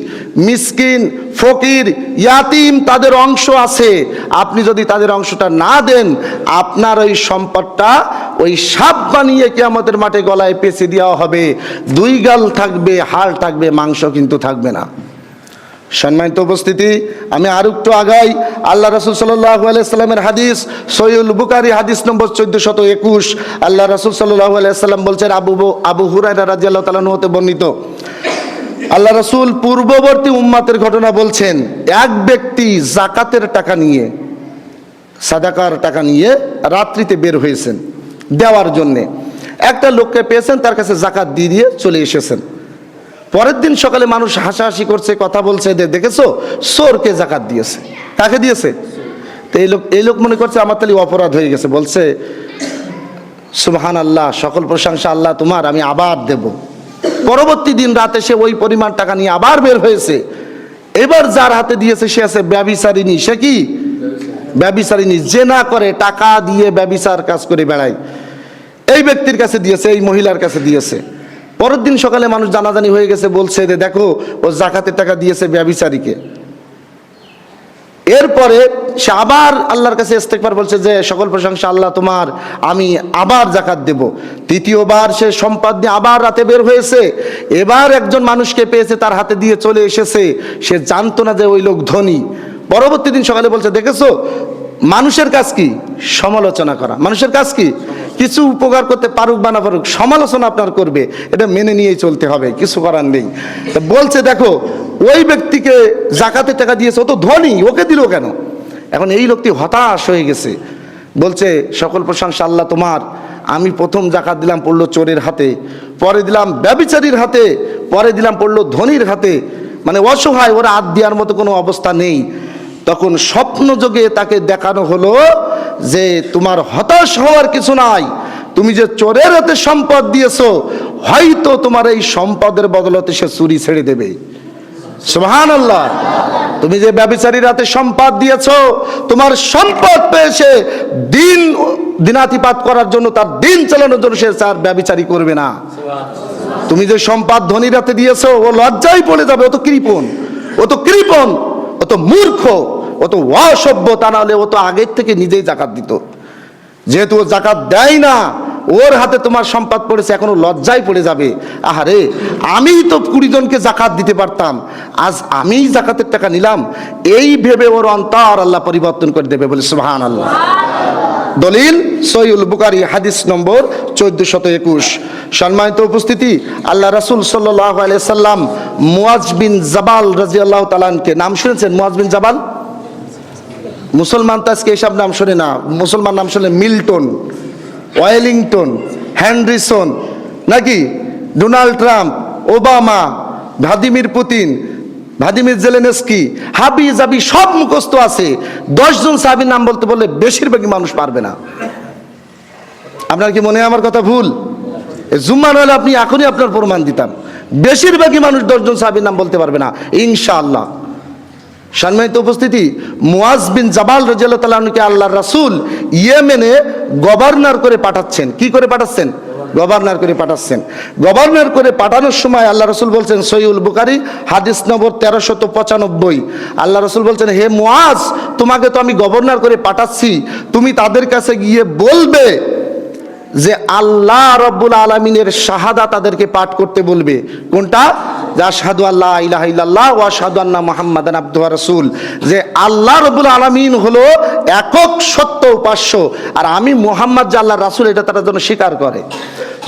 A: মিসকিন, ফকির, ইয়াতিম, তাদের অংশ আছে। আপনি যদি তাদের অংশটা না দেন, আপনার ওই সম্পদটা ওই সাপ বানিয়ে কিয়ামতের মাঠে গলায় পেঁচে দেওয়া হবে। দুই গাল থাকবে, হাড় থাকবে, মাংস কিন্তু থাকবে না। সম্মানিত উপস্থিতি, আমি আর একটু আগাই। আল্লাহ রাসূল সাল্লাল্লাহু আলাইহি সাল্লামের হাদিস, সহিহুল বুখারী হাদিস নম্বর 1421। আল্লাহ রাসূল সাল্লাল্লাহু আলাইহি সাল্লাম বলছেন, আবু হুরায়রা রাদিয়াল্লাহু তাআলা আনহু হতে বর্ণিত, আল্লাহ রাসূল পূর্ববর্তী উম্মতের ঘটনা বলছেন, এক ব্যক্তি যাকাতের টাকা নিয়ে, সাদাকার টাকা নিয়ে রাত্রিতে বের হয়েছেন দেওয়ার জন্যে। একটা লোককে পেয়েছেন, তার কাছে যাকাত দিয়ে চলে এসেছেন। পরের দিন সকালে মানুষ হাসাহাসি করছে, কথা বলছে, দেখেছো চোরকে যাকাত দিয়েছে। কাকে দিয়েছে? তো এই লোক মনে করছে আমার তাহলে অপরাধ হয়ে গেছে। বলছে সুবহানাল্লাহ, সকল প্রশংসা আল্লাহ তোমার, আমি আবার দেব। পরবর্তী দিন রাতে সে ওই পরিমাণ টাকা নিয়ে আবার বের হয়েছে। এবার যার হাতে দিয়েছে সে আছে ব্যভিচারিণী। সে কি ব্যভিচারিণী, জেনা করে, টাকা দিয়ে ব্যভিচার কাজ করে বেড়ায়। এই ব্যক্তির কাছে দিয়েছে, এই মহিলার কাছে দিয়েছে। পরের দিন সকালে মানুষ জানাজানি হয়ে গেছে, বলছে যে দেখো ও যাকাতের টাকা দিয়েছে ব্যভিচারীকে। এরপরে সে আবার আল্লাহর কাছে ইস্তেগফার বলছে যে সকল প্রশংসা আল্লাহ তোমার, আমি আবার যাকাত দেব। তৃতীয়বার সে সম্পদ নিয়ে আবার রাতে বের হয়েছে। এবার একজন মানুষকে পেয়েছে, তার হাতে দিয়ে চলে এসেছে। সে জানতো না যে ওই লোক ধনী। পরবর্তী দিন সকালে বলছে দেখেছো, মানুষের কাজ কি? সমালোচনা করা। মানুষের কাজ কি? কিছু উপকার করতে পারুক বা না পারুক, সমালোচনা আপনার করবে, এটা মেনে নিয়েই চলতে হবে, কিছু করার নেই। বলছে দেখো ওই ব্যক্তিকে যাকাতের টাকা দিয়েছে, ও তো ধনী, ওকে দিল কেন? এখন এই লোকটি হতাশ হয়ে গেছে, বলছে সকল প্রশংসা আল্লাহ তোমার, আমি প্রথম যাকাত দিলাম পড়লো চোরের হাতে, পরে দিলাম ব্যভিচারীর হাতে, পরে দিলাম পড়লো ধনীর হাতে। মানে অসহায়, ওরা হাত দেওয়ার মতো কোনো অবস্থা নেই। তখন স্বপ্ন যোগে তাকে দেখানো হলো যে তোমার হতাশ হওয়ার কিছু নাই, তুমি যে চোরের হাতে সম্পদ দিয়েছো, হয়তো তোমার এই সম্পদের বদলতে সে চুরি ছেড়ে দেবে। সুবহানাল্লাহ। তুমি যে ব্যভিচারীর হাতে সম্পদ দিয়েছো, তোমার সম্পদ পেয়েছে দিনাতিপাত করার জন্য, তার দিন চালানোর জন্য, সে আর ব্যভিচারী করবে না। তুমি যে সম্পদ ধনীর হাতে দিয়েছো, ও লজ্জায় পড়ে যাবে। ও তো কৃপণ, ও তো কৃপণ, ও তো মূর্খ, ও তো অসভ্য। তা নাহলে ও তো আগের থেকে নিজেই যাকাত দিত। যেহেতু ও যাকাত দেয় না, ওর হাতে তোমার সম্পদ পড়েছে, এখনো লজ্জায় পড়ে যাবে। আহারে, আমি তো 20 জনকে যাকাত দিতে পারতাম, আজ আমি যাকাতের টাকা নিলাম, এই ভেবে ওর অন্তর আল্লাহ পরিবর্তন করে দেবে। বলে সুবহানাল্লাহ। দলিল সহিহুল বুখারী হাদিস নম্বর 1421। সম্মানিত উপস্থিতি, আল্লাহ রাসূল সাল্লাল্লাহু আলাইহি সাল্লাম মুআজ বিন জাবাল রাদিয়াল্লাহু তাআলা আনকে, নাম শুনেছেন মুআজ বিন জাবাল? মুসলমান তো আজকে এইসব নাম শোনে না। মুসলমান নাম শুনলে মিল্টন, ওয়েলিংটন, হ্যান্ড্রিসন, নাকি Donald Trump, Obama, Vladimir Putin, Vladimir Zelensky, হাবি জাবি সব মুখস্থ আছে। 10 জন সাহাবীর নাম বলতে বললে বেশিরভাগই মানুষ পারবে না। আপনার কি মনে হয় আমার কথা ভুল? জুম্মা নইলে আপনি এখনই আপনার প্রমাণ দিতাম। বেশিরভাগই মানুষ 10 জন সাহাবীর নাম বলতে পারবে না ইনশাআল্লাহ। সম্মানিত উপস্থিতি, মুআজ বিন জাবাল রাদিয়াল্লাহু তাআলা আনহুকে আল্লাহর রাসূল ইয়েমেনে গভর্নর করে পাঠাচ্ছেন। কি করে পাঠাচ্ছেন? গভর্নর করে পাঠাচ্ছেন। গভর্নর করে পাঠানোর সময় আল্লাহ রাসূল বলছেন, সহিহুল বুখারী হাদিস নম্বর 1395, আল্লাহ রাসূল বলছেন, হে মুআজ, তোমাকে তো আমি গভর্নর করে পাঠাচ্ছি, তুমি তাদের কাছে গিয়ে বলবে যে আল্লাহ রাব্বুল আলামিনের শাহাদা তাদেরকে পাঠ করতে বলবে। কোনটা? যে আশহাদু আল্লা ইলাহা ইল্লাল্লাহ ওয়া আশহাদু আন্না মুহাম্মাদান আবদুহু ওয়া রাসূল, যে আল্লাহ রাব্বুল আলামিন হলো একক সত্য উপাস্য, আর আমি মুহাম্মদ যে আল্লাহর রাসূল, এটা তারা যেন স্বীকার করে।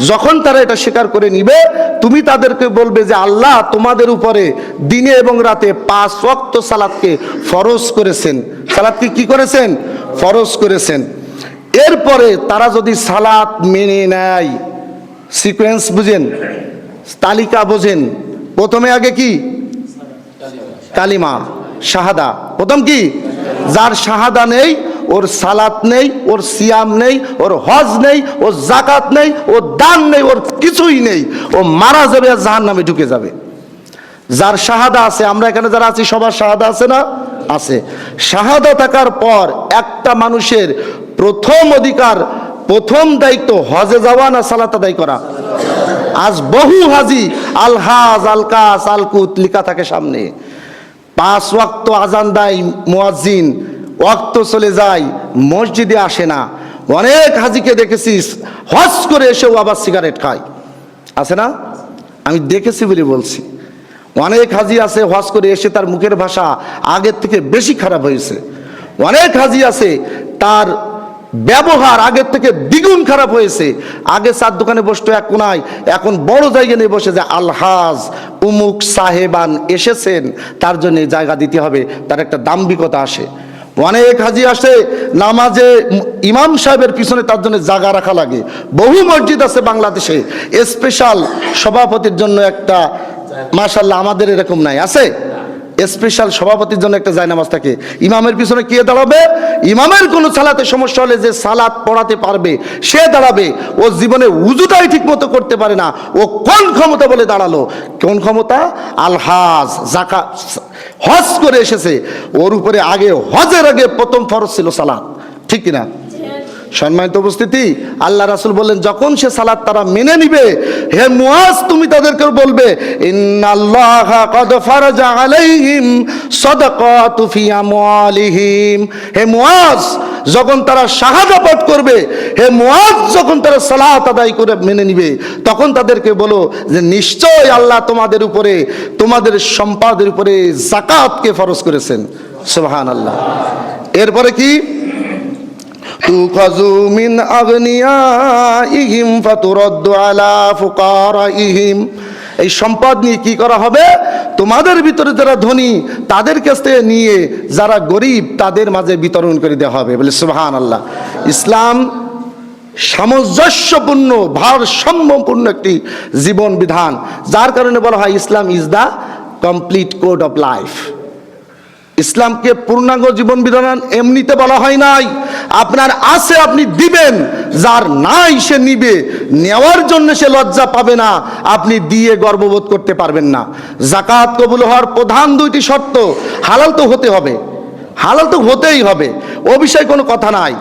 A: যখন তারা এটা স্বীকার করে নিবে, তুমি তাদেরকে বলবে যে আল্লাহ তোমাদের উপরে দিনে এবং রাতে 5 ওয়াক্ত সালাতকে ফরজ করেছেন। সালাতকে কি করেছেন? ফরজ করেছেন। এরপরে তারা যদি সালাত মেনে নেয়, সিকোয়েন্স বুঝেন, তালিকা বোঝেন, প্রথমে আগে কি? কালিমা, শাহাদা। প্রথম কি? যার শাহাদা নেই, ওর সালাত নেই, ওর সিয়াম নেই, ওর হজ নেই, ওর জাকাত নেই, ওর দান নেই, ওর কিছুই নেই, ও মারা যাবে আর জাহান্নামে ঢুকে যাবে। যার শাহাদা আছে, আমরা এখানে যারা আছি সবার শাহাদা আছে না? আছে। শাহাদা থাকার পর একটা মানুষের প্রথম অধিকার, প্রথম দায়িত্ব হজে যাওয়া না সালাত আদায় করা? আজ বহু হাজি আলহাজ, আলকাস, আলকুত লিখা থাকে সামনে। 5 ওয়াক্ত আজান দেয় মুয়াজ্জিন, ওয়াক্ত চলে যায়, মসজিদে আসে না। অনেক হাজিকে দেখেছিস হজ করে এসেও আবার সিগারেট খায়, আছে না? আমি দেখেছি বলে বলছি। অনেক হাজি আছে হজ করে এসে তার মুখের ভাষা আগের থেকে বেশি খারাপ হয়েছে। অনেক হাজি আছে তার ব্যবহার আগের থেকে দ্বিগুণ খারাপ হয়েছে। আগে 4 দোকানে বসতো এক কোনায়, এখন বড় জায়গা নিয়ে বসে, যে আলহাজ উমুক সাহেবান এসেছেন, তার জন্য জায়গা দিতে হবে, তার একটা দাম্ভিকতা আসে। অনেক হাজি আসে নামাজে ইমাম সাহেবের পিছনে, তার জন্য জায়গা রাখা লাগে। বহু মসজিদ আছে বাংলাদেশে স্পেশাল সভাপতির জন্য একটা, মাশাআল্লাহ আমাদের এরকম নাই, আছে স্পেশাল সভাপতির জন্য একটা জায়নামাজ থাকে। ইমামের পিছনে কে দাঁড়াবে? ইমামের কোনো সালাতে সমস্যা হলে যে সালাত পড়াতে পারবে সে দাঁড়াবে। ও জীবনে উযুটাই ঠিক মতো করতে পারে না, ও কোন ক্ষমতা বলে দাঁড়ালো? কোন ক্ষমতা? আলহাজ, যাকাত, হজ করে এসেছে, ওর উপরে আগে হজের আগে প্রথম ফরজ ছিল সালাত, ঠিক কিনা? সম্মানিত উপস্থিতি, আল্লাহ রাসূল বললেন যখন সে সালাত তারা মেনে নিবে, হে মুআজ তুমি তাদেরকে বলবে, ইন্নাল্লাহা ক্বাদ ফারাজা আলাইহিম সাদাকাতু ফি আমওয়ালিহিম। হে মুআজ, যখন তারা শাহাদা পাঠ করবে, হে মুআজ যখন তারা সালাত আদায় করে মেনে নিবে, তখন তাদেরকে বলো যে নিশ্চয় আল্লাহ তোমাদের উপরে, তোমাদের সম্পদের উপরে যাকাতকে ফরজ করেছেন। সুবহানাল্লাহ। এরপরে কি? তুখাযু মিন আগনিয়াইহিম ফাতুরাদ্দু আলা ফুকারাইহিম। এই সম্পদ নিয়ে কি করা হবে? তোমাদের ভিতরে যারা ধনী তাদের কাছ থেকে নিয়ে যারা গরিব তাদের মাঝে বিতরণ করে দেওয়া হবে। বলে সুবহানাল্লাহ। ইসলাম সামঞ্জস্যপূর্ণ, ভারসাম্যপূর্ণ একটি জীবন বিধান, যার কারণে বলা হয় Islam is the complete code of life. ইসলামকে পূর্ণাঙ্গ জীবন বিধান এমনিতে বলা হয় নাই। আপনার আছে আপনি দিবেন, যার নাই সে নিবে, নেওয়ার জন্য সে লজ্জা পাবে না, আপনি দিয়ে গর্ববোধ করতে পারবেন না। যাকাত কবুল হওয়ার প্রধান 2টি শর্ত, হালাল তো হতে হবে, হালাল তো হতেই হবে, ও বিষয়ে কোনো কথা নাই।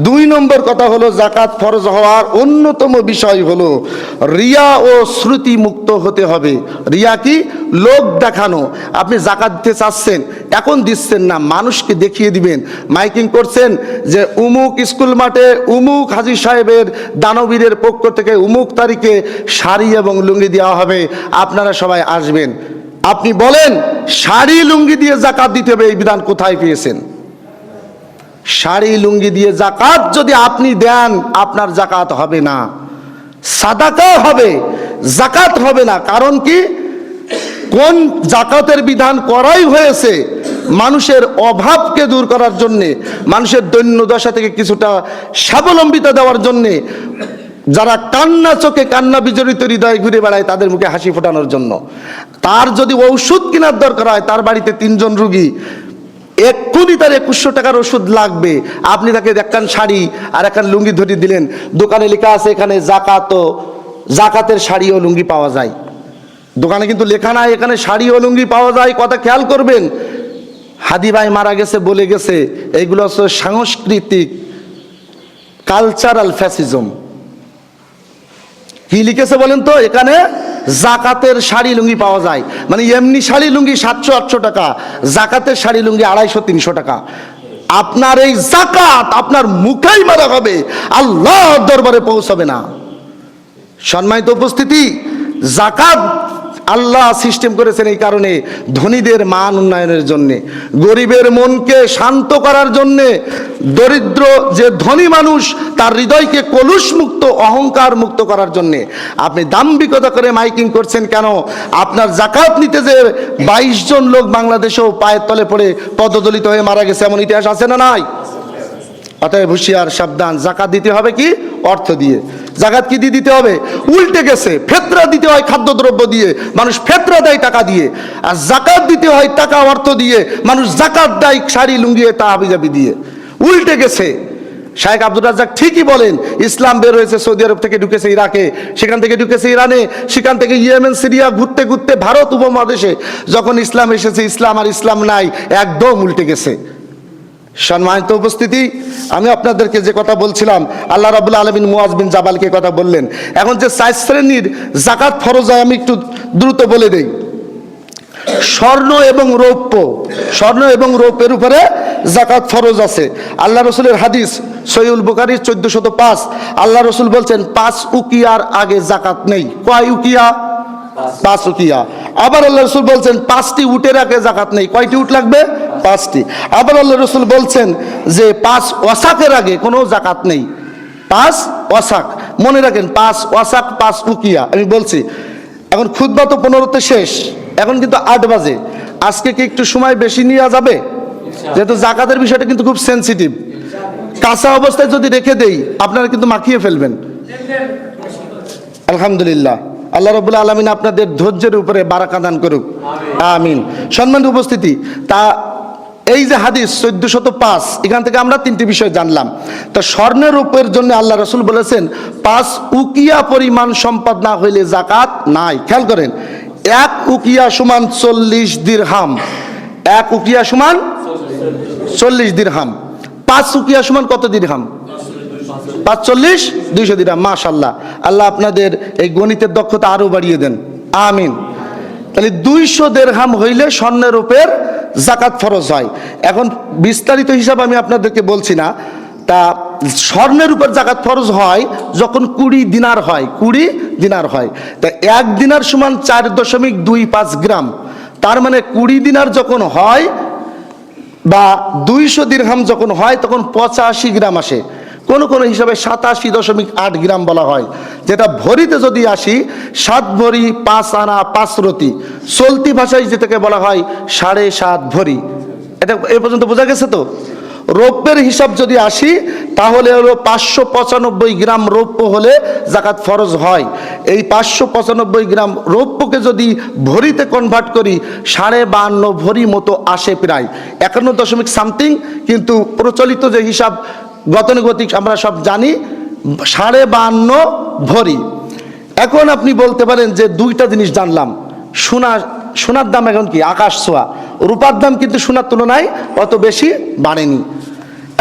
A: 2 নম্বর কথা হলো যাকাত ফরজ হওয়ার অন্যতম বিষয় হলো রিয়া ও শ্রুতি মুক্ত হতে হবে। রিয়া কি? লোক দেখানো। আপনি যাকাত দিতে চাচ্ছেন, এখন দিচ্ছেন না, মানুষকে দেখিয়ে দিবেন, মাইকিং করছেন যে উমুক স্কুল মাঠে উমুক হাজী সাহেবের দানবীরের পক্ষ থেকে উমুক তারিখে শাড়ি এবং লুঙ্গি দেওয়া হবে, আপনারা সবাই আসবেন। আপনি বলেন শাড়ি লুঙ্গি দিয়ে যাকাত দিতে হবে, এই বিধান কোথায় পেয়েছেন? শাড়ি লুঙ্গি দিয়ে যাকাত যদি আপনি দেন, আপনার যাকাত হবে না, সাদাকা হবে, যাকাত হবে না। কারণ কি? কোন যাকাতের বিধান করাই হয়েছে মানুষের অভাবকে দূর করার জন্যে, মানুষের দৈন্য দশা থেকে কিছুটা স্বাবলম্বিতা দেওয়ার জন্যে। যারা কান্না চোখে কান্না বিজড়িত হৃদয় ঘুরে বেড়ায় তাদের মুখে হাসি ফোটানোর জন্য। তার যদি ঔষধ কেনার দরকার হয়, তার বাড়িতে 3 জন রুগী, এক্ষুনি তার 2100 টাকার ওষুধ লাগবে, আপনি তাকে একখান শাড়ি আর একখান লুঙ্গি ধরিয়ে দিলেন, দোকানে লেখা আছে এখানে জাকাতের শাড়ি ও লুঙ্গি পাওয়া যায়। দোকানে কিন্তু লেখা নাই এখানে শাড়ি ও লুঙ্গি পাওয়া যায়। কথা খেয়াল করবেন। হাদি ভাই মারা গেছে বলে গেছে এইগুলো হচ্ছে সাংস্কৃতিক কালচারাল ফ্যাসিজম। কি লিখেছে বলেন তো? এখানে জাকাতের শাড়ি লুঙ্গি পাওয়া যায়, মানে এমনি শাড়ি লুঙ্গি 700-800 টাকা, জাকাতের শাড়ি লুঙ্গি 250-300 টাকা। আপনার এই জাকাত আপনার মুখেই মারা হবে, আল্লাহর দরবারে পৌঁছাবে না। সম্মানিত উপস্থিতি, জাকাত আল্লাহ সিস্টেম করেছেন এই কারণে ধনীদের মান উন্নয়নের জন্য, গরিবের মনকে শান্ত করার জন্য, দরিদ্র যে ধনী মানুষ তার হৃদয়কে কলুষ মুক্ত অহংকার মুক্ত করার জন্য। আপনি দাম্ভিকতা করে মাইকিং করছেন কেন? আপনার জাকাত নিতে যে 22 জন লোক বাংলাদেশেও পায়ের তলে পড়ে পদদলিত হয়ে মারা গেছে, এমন ইতিহাস আছে না নাই? অতএব হুঁশিয়ার, সাবধান। জাকাত দিতে হবে কি? অর্থ দিয়ে। জাকাত কি দিয়ে দিতে হবে? উল্টে গেছে। ফেতরা দিতে হয় খাদ্যদ্রব্য দিয়ে, মানুষ ফেতরা দেয় টাকা দিয়ে। আর জাকাত দিতে হয় টাকা অর্থ দিয়ে, মানুষ জাকাত দেয় শাড়ি লুঙ্গিয়ে তাহাবিজাবি দিয়ে। উল্টে গেছে। শাইখ আব্দুর রাজ্জাক ঠিকই বলেন, ইসলাম বের হয়েছে সৌদি আরব থেকে, ঢুকেছে ইরাকে, সেখান থেকে ঢুকেছে ইরানে, সেখান থেকে ইয়েমেন, সিরিয়া, ঘুরতে ঘুরতে ভারত উপমহাদেশে যখন ইসলাম এসেছে, ইসলাম আর ইসলাম নাই, একদম উল্টে গেছে। সম্মানিত উপস্থিতি, আমি আপনাদেরকে যে কথা বলছিলাম, আল্লাহ রাব্বুল আলামিন মুআজ বিন জাবালকে কথা বললেন। এখন যে 4 শ্রেণীর জাকাত ফরজ হয় আমি একটু দ্রুত বলে দেই। স্বর্ণ এবং রৌপ্য, স্বর্ণ এবং রৌপ্যের উপরে জাকাত ফরজ আছে। আল্লাহ রসুলের হাদিস সহিহুল বুখারী 1405, আল্লাহ রসুল বলছেন 5 উকিয়ার আগে জাকাত নেই। কয় উকিয়া? 5 উকিয়া। আবার আল্লাহ রসুল বলছেন 5টি উটের আগে জাকাত নেই। কয়টি উট লাগবে? 5টি। আবার আল্লাহ রসুল বলছেন যে 5 ওয়াসাকের আগে কোনো জাকাত নেই। 5 ওয়াসাক, মনে রাখেন, 5 ওয়াসাক 5 উকিয়া। আমি বলছি, এখন খুতবা তো 15তে শেষ, এখন কিন্তু 8 বাজে। আজকে কি একটু সময় বেশি নেওয়া যাবে? যেহেতু জাকাতের বিষয়টা কিন্তু খুব সেন্সিটিভ, কাঁচা অবস্থায় যদি রেখে দেই আপনারা কিন্তু মাখিয়ে ফেলবেন। আলহামদুলিল্লাহ, আল্লাহ রাব্বুল আলামিন আপনাদের ধৈর্যের উপরে বারাকা দান করুক, আমিন। সম্মানিত উপস্থিতি, তা এই যে হাদিস 1405, এখান থেকে আমরা 3টি বিষয় জানলাম। তা স্বর্ণের উপরের জন্য আল্লাহ রাসূল বলেছেন 5 উকিয়া পরিমাণ সম্পদ না হইলে জাকাত নাই। খেয়াল করেন, 1 উকিয়া সমান 40 দিরহাম। 1 উকিয়া সমান 40 দিরহাম। 5 উকিয়া সমান কত দিরহাম? 5 40 200 দিরহাম। মাশাআল্লাহ, আল্লাহ আপনাদের এই গণিতের দক্ষতা আরো বাড়িয়ে দেন, আমিন। তাহলে 200 দিরহাম হইলে স্বর্ণের উপর জাকাত ফরজ হয়। এখন বিস্তারিত হিসাব আমি আপনাদেরকে বলছি না। তা স্বর্ণের উপর জাকাত ফরজ হয় যখন 20 দিনার হয়। 20 দিনার হয়, তা 1 দিনার সমান 4.25 গ্রাম। তার মানে 20 দিনার যখন হয় বা 200 দিরহাম যখন হয় তখন 85 গ্রাম আসে। কোনো কোনো হিসাবে 87.8 গ্রাম বলা হয়, যেটা ভরিতে যদি আসি 7 ভরি 5 আনা 5 রতি। চলতি ভাষায় যেটাকে বলা হয় 7.5 ভরি। এটা এ পর্যন্ত বোঝা গেছে তো? রৌপ্যের হিসাব যদি আসি তাহলে হলো 595 গ্রাম রৌপ্য হলে জাকাত ফরজ হয়। এই 595 গ্রাম রৌপ্যকে যদি ভরিতে কনভার্ট করি 52.5 ভরি মতো আসে, প্রায় 51 সামথিং। কিন্তু প্রচলিত যে হিসাব গতানুগতিক আমরা সব জানি 52.5 ভরি। এখন আপনি বলতে পারেন যে 2টা জিনিস জানলাম, সোনার দাম এখন কি আকাশ ছোঁয়া, রূপার দাম কিন্তু সোনার তুলনায় অত বেশি বাড়েনি।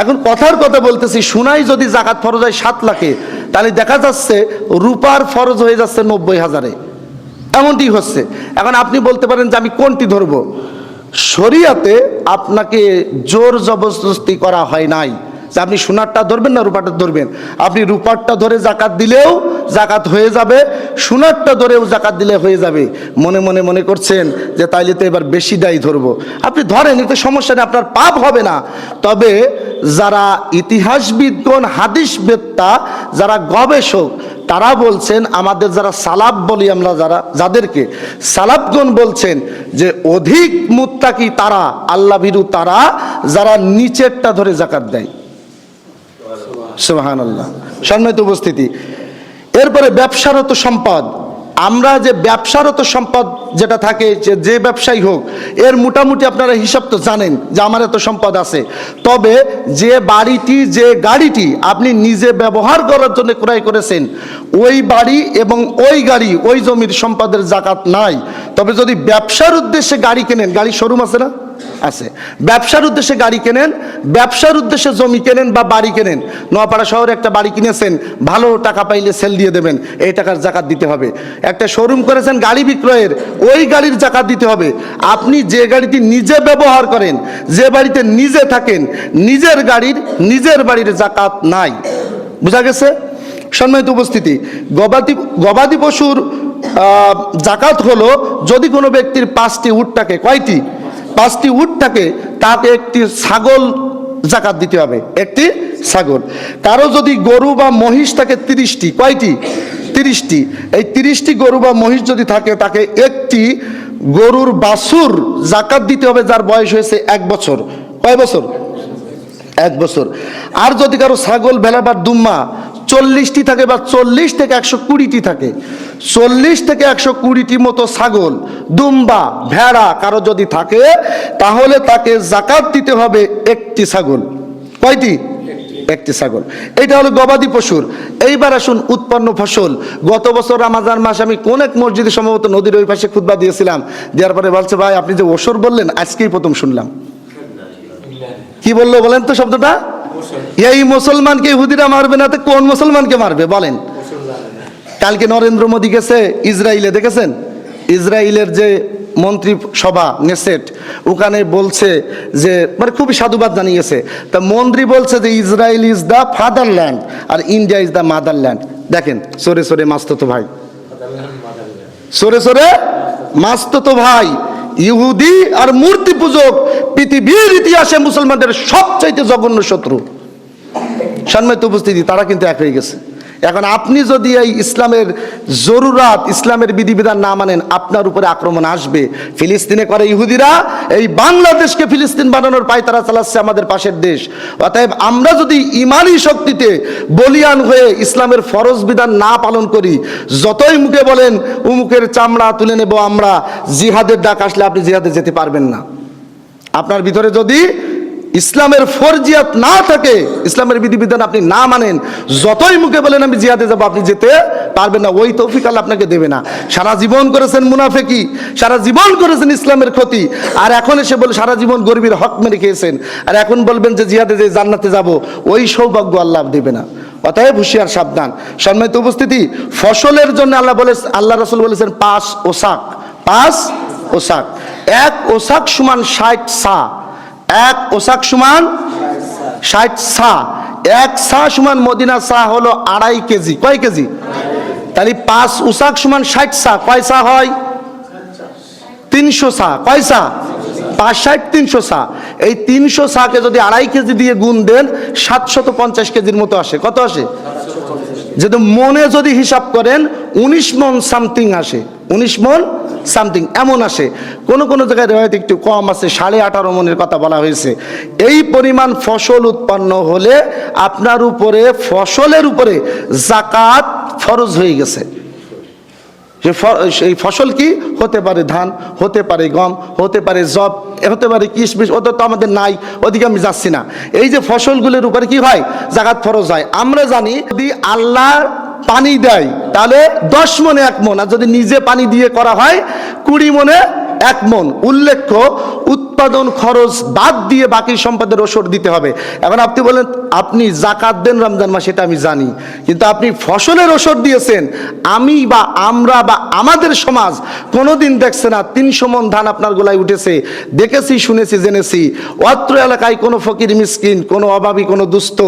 A: এখন কথার কথা বলতেছি, সোনায় যদি জাকাত ফরজ হয় 7 লাখে, তাহলে দেখা যাচ্ছে রূপার ফরজ হয়ে যাচ্ছে 90,000-এ, এমনটি হচ্ছে। এখন আপনি বলতে পারেন যে আমি কোনটি ধরবো? শরিয়াতে আপনাকে জোর জবরদস্তি করা হয় নাই যে আপনি সোনারটা ধরবেন না রূপারটা ধরবেন। আপনি রূপারটা ধরে জাকাত দিলেও জাকাত হয়ে যাবে, সোনারটা ধরেও জাকাত দিলে হয়ে যাবে। মনে মনে মনে করছেন যে তাইলে তো এবার বেশি দায়ী ধরবো, আপনি ধরেন, এতে সমস্যা নেই, আপনার পাপ হবে না। তবে যারা ইতিহাসবিদগণ, হাদিসবেত্তা, যারা গবেষক, তারা বলছেন, আমাদের যারা সালাফ বলি আমরা, যাদেরকে সালাফগণ বলছেন যে অধিক মুত্তাকি তারা, আল্লাহ ভীরু তারা, যারা নিচেরটা ধরে জাকাত দেয়। সুবহানাল্লাহ। সম্মানিত উপস্থিতি, এরপরে ব্যবসারত সম্পদ। আমরা যে ব্যবসারত সম্পদ যেটা থাকে, যে ব্যবসায়ী হোক, এর মোটামুটি আপনারা হিসাব তো জানেন যে আমার এত সম্পদ আছে। তবে যে বাড়িটি, যে গাড়িটি আপনি নিজে ব্যবহার করার জন্য ক্রয় করেছেন, ওই বাড়ি এবং ওই গাড়ি, ওই জমির সম্পদের জাকাত নাই। তবে যদি ব্যবসার উদ্দেশ্যে গাড়ি কেনেন, গাড়ি শোরুম আছে না, আছে, ব্যবসার উদ্দেশ্যে গাড়ি কেনেন, ব্যবসার উদ্দেশ্যে জমি কেনেন বা বাড়ি কেনেন, নোয়াপাড়া শহরে একটা বাড়ি কিনেছেন, ভালো টাকা পাইলে সেল দিয়ে দেবেন, এই টাকার জাকাত দিতে হবে। একটা শোরুম করেছেন গাড়ি বিক্রয়ের, ওই গাড়ির জাকাত দিতে হবে। আপনি যে গাড়িটি নিজে ব্যবহার করেন, যে বাড়িতে নিজে থাকেন, নিজের গাড়ির, নিজের বাড়ির জাকাত নাই। বুঝা গেছে? সম্মানিত উপস্থিতি, গবাদি পশুর জাকাত হলো যদি কোনো ব্যক্তির 5টি উট থাকে, কয়টি? 5টি উট থাকে, তাকে একটি ছাগল জাকাত দিতে হবে, একটি ছাগল। কারো যদি গরু বা মহিষ থাকে 30টি, কয়টি? 30টি। এই 30টি গরু বা মহিষ যদি থাকে, তাকে একটি গরুর বাছুর জাকাত দিতে হবে, যার বয়স হয়েছে 1 বছর। কয় বছর? 1 বছর। আর যদি কারো ছাগল, ভেড়া বা দুম্বা 40টি থাকে বা 40 থেকে 120টি থাকে, 40 থেকে 120টি মতো ছাগল, দুম্বা, ভেড়া কারো যদি থাকে, তাহলে তাকে জাকাত দিতে হবে একটি ছাগল। কয়টি? একটি ছাগল। এটা হলো গবাদি পশুর। এইবার আসুন উৎপন্ন ফসল। গত বছর রমজান মাস আমি কোন এক মসজিদে, সম্ভবত নদীর ওই পাশে খুতবা দিয়েছিলাম, দেওয়ার পরে বলছে, ভাই আপনি যে ওসর বললেন, আজকেই প্রথম শুনলাম। কি বললো বলেন তো শব্দটা? এই মুসলমানকে ইহুদিরা মারবে না, তো কোন মুসলমানকে মারবে বলেন? কালকে নরেন্দ্র মোদী গেছে ইসরায়েলে, দেখেছেন? ইসরায়েলের যে মন্ত্রী সভা, নেসেট, ওখানে বলছে যে, মানে খুবই সাধুবাদ জানিয়েছে। তা মন্ত্রী বলছে যে ইসরায়েল ইজ দ্য ফাদারল্যান্ড আর ইন্ডিয়া ইজ দ্য মাদারল্যান্ড। দেখেন, সরে সরে মাস্ততো ভাই, সরে সরে মাস্ততো ভাই, ইহুদি আর মূর্তি পূজক পৃথিবীর ইতিহাসে মুসলমানদের সবচাইতে জঘন্য শত্রু। সম্মানিত উপস্থিতি, তারা কিন্তু এক হয়ে গেছে। এখন আপনি যদি এই ইসলামের জরুরাত, ইসলামের বিধিবিধান না মানেন, আপনার উপরে আক্রমণ আসবে। ফিলিস্তিনে করে ইহুদিরা, এই বাংলাদেশকে ফিলিস্তিন বানানোর পায়তারা চালাচ্ছে আমাদের পাশের দেশ। অতএব আমরা যদি ইমানি শক্তিতে বলিয়ান হয়ে ইসলামের ফরজ বিধান না পালন করি, যতই মুখে বলেন উমুকের চামড়া তুলে নেব আমরা, জিহাদের ডাক আসলে আপনি জিহাদে যেতে পারবেন না। আপনার ভিতরে যদি ইসলামের ফরজিয়াত না থাকে, ইসলামের বিধিবিধান আপনি না মানেন, যতই মুখে বলেন আমি জিহাদে যাব, আপনি যেতে পারবেন না। ওই তৌফিক আল্লাহ আপনাকে দেবে না। সারা জীবন করেছেন মুনাফিকি, সারা জীবন করেছেন ইসলামের ক্ষতি, আর এখন এসে বলে সারা জীবন গরিবের হক মেরে খেয়েছেন, আর এখন বলবেন যে জিহাদে যে জান্নাতে যাব, ওই সৌভাগ্য আল্লাহ দেবে না। অতএব হুঁশিয়ার, সাবধান। সম্মানিত উপস্থিতি, ফসলের জন্য আল্লাহ রাসূল বলেছেন 5 ওসাক। 5 ওসাক। 1 ওসাক সমান 60 সা। 1 ওসাক সমান 60 সা। 1 সা সমান মদিনা সা হলো 2.5 কেজি। কয় কেজি? তাহলে 5 ওসাক সমান 60 সা। কয় সা হয়? 300 সা। কয় সা? 5 60 300 সা। এই 300 সাকে যদি 2.5 কেজি দিয়ে গুণ দেন, 750 কেজির মতো আসে। কত আসে? যদি মনে যদি হিসাব করেন 19 মন সামথিং আসে। 19 মন সামথিং এমন আসে। কোন কোন জায়গায় রেওয়ায়েত একটু কম আছে, 18.5 মনের কথা বলা হয়েছে। এই পরিমাণ ফসল উৎপন্ন হলে আপনার উপরে, ফসলের উপরে জাকাত ফরজ হয়ে গেছে। সেই ফসল কি হতে পারে? ধান, হতে পারে গম, হতে পারে জব, হতে পারে কিশমিশ। ওটা তো আমাদের নাই, ওদিকে আমি যাচ্ছি না। এই যে ফসলগুলোর উপরে কি হয়? জাকাত ফরজ হয়। আমরা জানি যদি আল্লাহ পানি দেয় তাহলে 10 মনে 1 মন, আর যদি নিজে পানি দিয়ে করা হয় 20 মনে 1 মন। উল্লেখ্য, উৎপাদন খরচ বাদ দিয়ে বাকি সম্পদের ওসর দিতে হবে। এখন আপনি বলেন আপনি জাকাত দেন রমজান মাসে, এটা আমি জানি, কিন্তু আপনি ফসলের ওসর দিয়েছেন। আমি বা আমরা বা আমাদের সমাজ কোনোদিন দেখছে না 300 মন ধান আপনার গোলায় উঠেছে। দেখেছি, শুনেছি, জেনেছি। অত্র এলাকায় কোনো ফকির মিসকিন, কোনো অভাবী, কোনো দুস্থ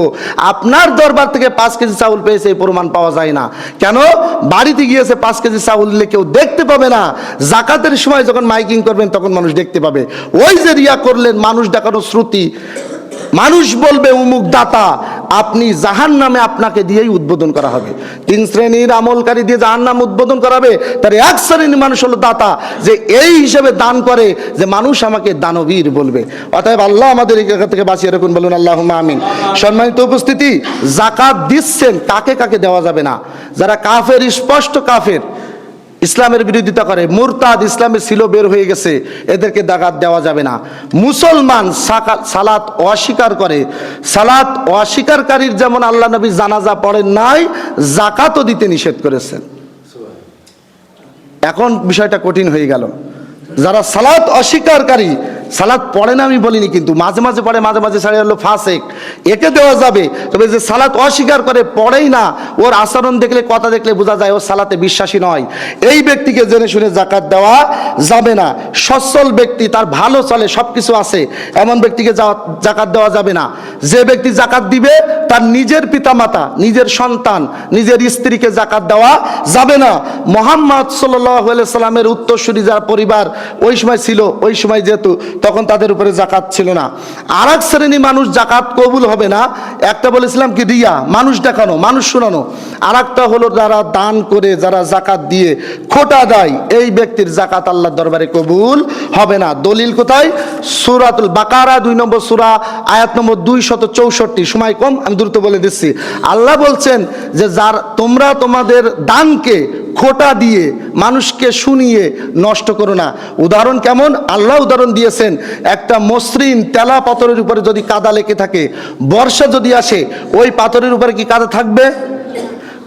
A: আপনার দরবার থেকে 5 কেজি চাউল পেয়েছে, এই প্রমাণ পাওয়া যায় না। কেন? বাড়িতে গিয়েছে 5 কেজি চাউল দিলে কেউ দেখতে পাবে না। জাকাতের সময় যখন মাইকিং করবেন তখন মানুষ দেখতে পাবে। ওই যে রিয়া করলেন, মানুষ দেখানো শ্রুতি, মানুষ বলবে উমুক দাতা, আপনি জাহান্নামে আপনাকে দিয়েই উদ্বোধন করা হবে। 3 শ্রেণীর আমলকারী দিয়ে জাহান্নাম উদ্বোধন করাবে, তার 1 শ্রেণীর মানুষ হলো দাতা, যে এই হিসেবে দান করে যে মানুষ আমাকে দানবীর বলবে। অতএব আল্লাহ আমাদের এই জায়গা থেকে বাঁচিয়ে রাখুন, বলুন আল্লাহুম্মা আমিন। সম্মানিত উপস্থিতি, জাকাত দিচ্ছেন, কাকে কাকে দেওয়া যাবে না? যারা কাফের, স্পষ্ট কাফের, ইসলামের বিরোধিতা করে, মুরতাদ, ইসলামের ছিল বের হয়ে গেছে, এদেরকে জাকাত দেওয়া যাবে না। মুসলমান সালাত অস্বীকার করে, সালাত অস্বীকারীর যেমন আল্লাহ নবী জানাজা পড়েন নাই, জাকাতও দিতে নিষেধ করেছেন। এখন বিষয়টা কঠিন হয়ে গেল। যারা সালাত অস্বীকারী, সালাত পড়ে না আমি বলিনি, কিন্তু মাঝে মাঝে পড়ে, মাঝে মাঝে ছাড়ে হলো ফাসেক, একে দেওয়া যাবে। তবে যে সালাত অস্বীকার করে, পড়েই না, ওর আচরণ দেখলে, কথা দেখলে বোঝা যায় ও সালাতে বিশ্বাসী নয়, এই ব্যক্তিকে জেনে শুনে জাকাত দেওয়া যাবে না। সচ্ছল ব্যক্তি, তার ভালো চলে, সব কিছু আছে, এমন ব্যক্তিকে জাকাত দেওয়া যাবে না। যে ব্যক্তি জাকাত দিবে তার নিজের পিতামাতা, নিজের সন্তান, নিজের স্ত্রীকে জাকাত দেওয়া যাবে না। মুহাম্মদ সাল্লাল্লাহু আলাইহি সাল্লামের উত্তরসূরি যার পরিবার ওই সময় ছিল, ওই সময় যেহেতু তখন তাদের উপরে জাকাত ছিল না। আর এক শ্রেণী মানুষ জাকাত কবুল হবে না। একটা বলেছিলাম কি রিয়া, মানুষ দেখানো, মানুষ শোনানো। আর একটা হলো যারা দান করে, যারা জাকাত দিয়ে খোটা দেয়, এই ব্যক্তির জাকাত আল্লাহর দরবারে কবুল হবে না। দলিল কোথায়? সূরাতুল বাকারা 2 নম্বর সূরা, আয়াত নম্বর 264। সময় কম, আমি দ্রুত বলে দিচ্ছি। আল্লাহ বলছেন যে তোমরা তোমাদের দানকে খোটা দিয়ে, মানুষকে শুনিয়ে নষ্ট করো না। উদাহরণ কেমন? আল্লাহ উদাহরণ দিয়েছেন, একটা মসৃণ তেলা পাথরের উপরে যদি কাদা লেগে থাকে, বর্ষা যদি আসে, ওই পাথরের উপরে কি কাদা থাকবে?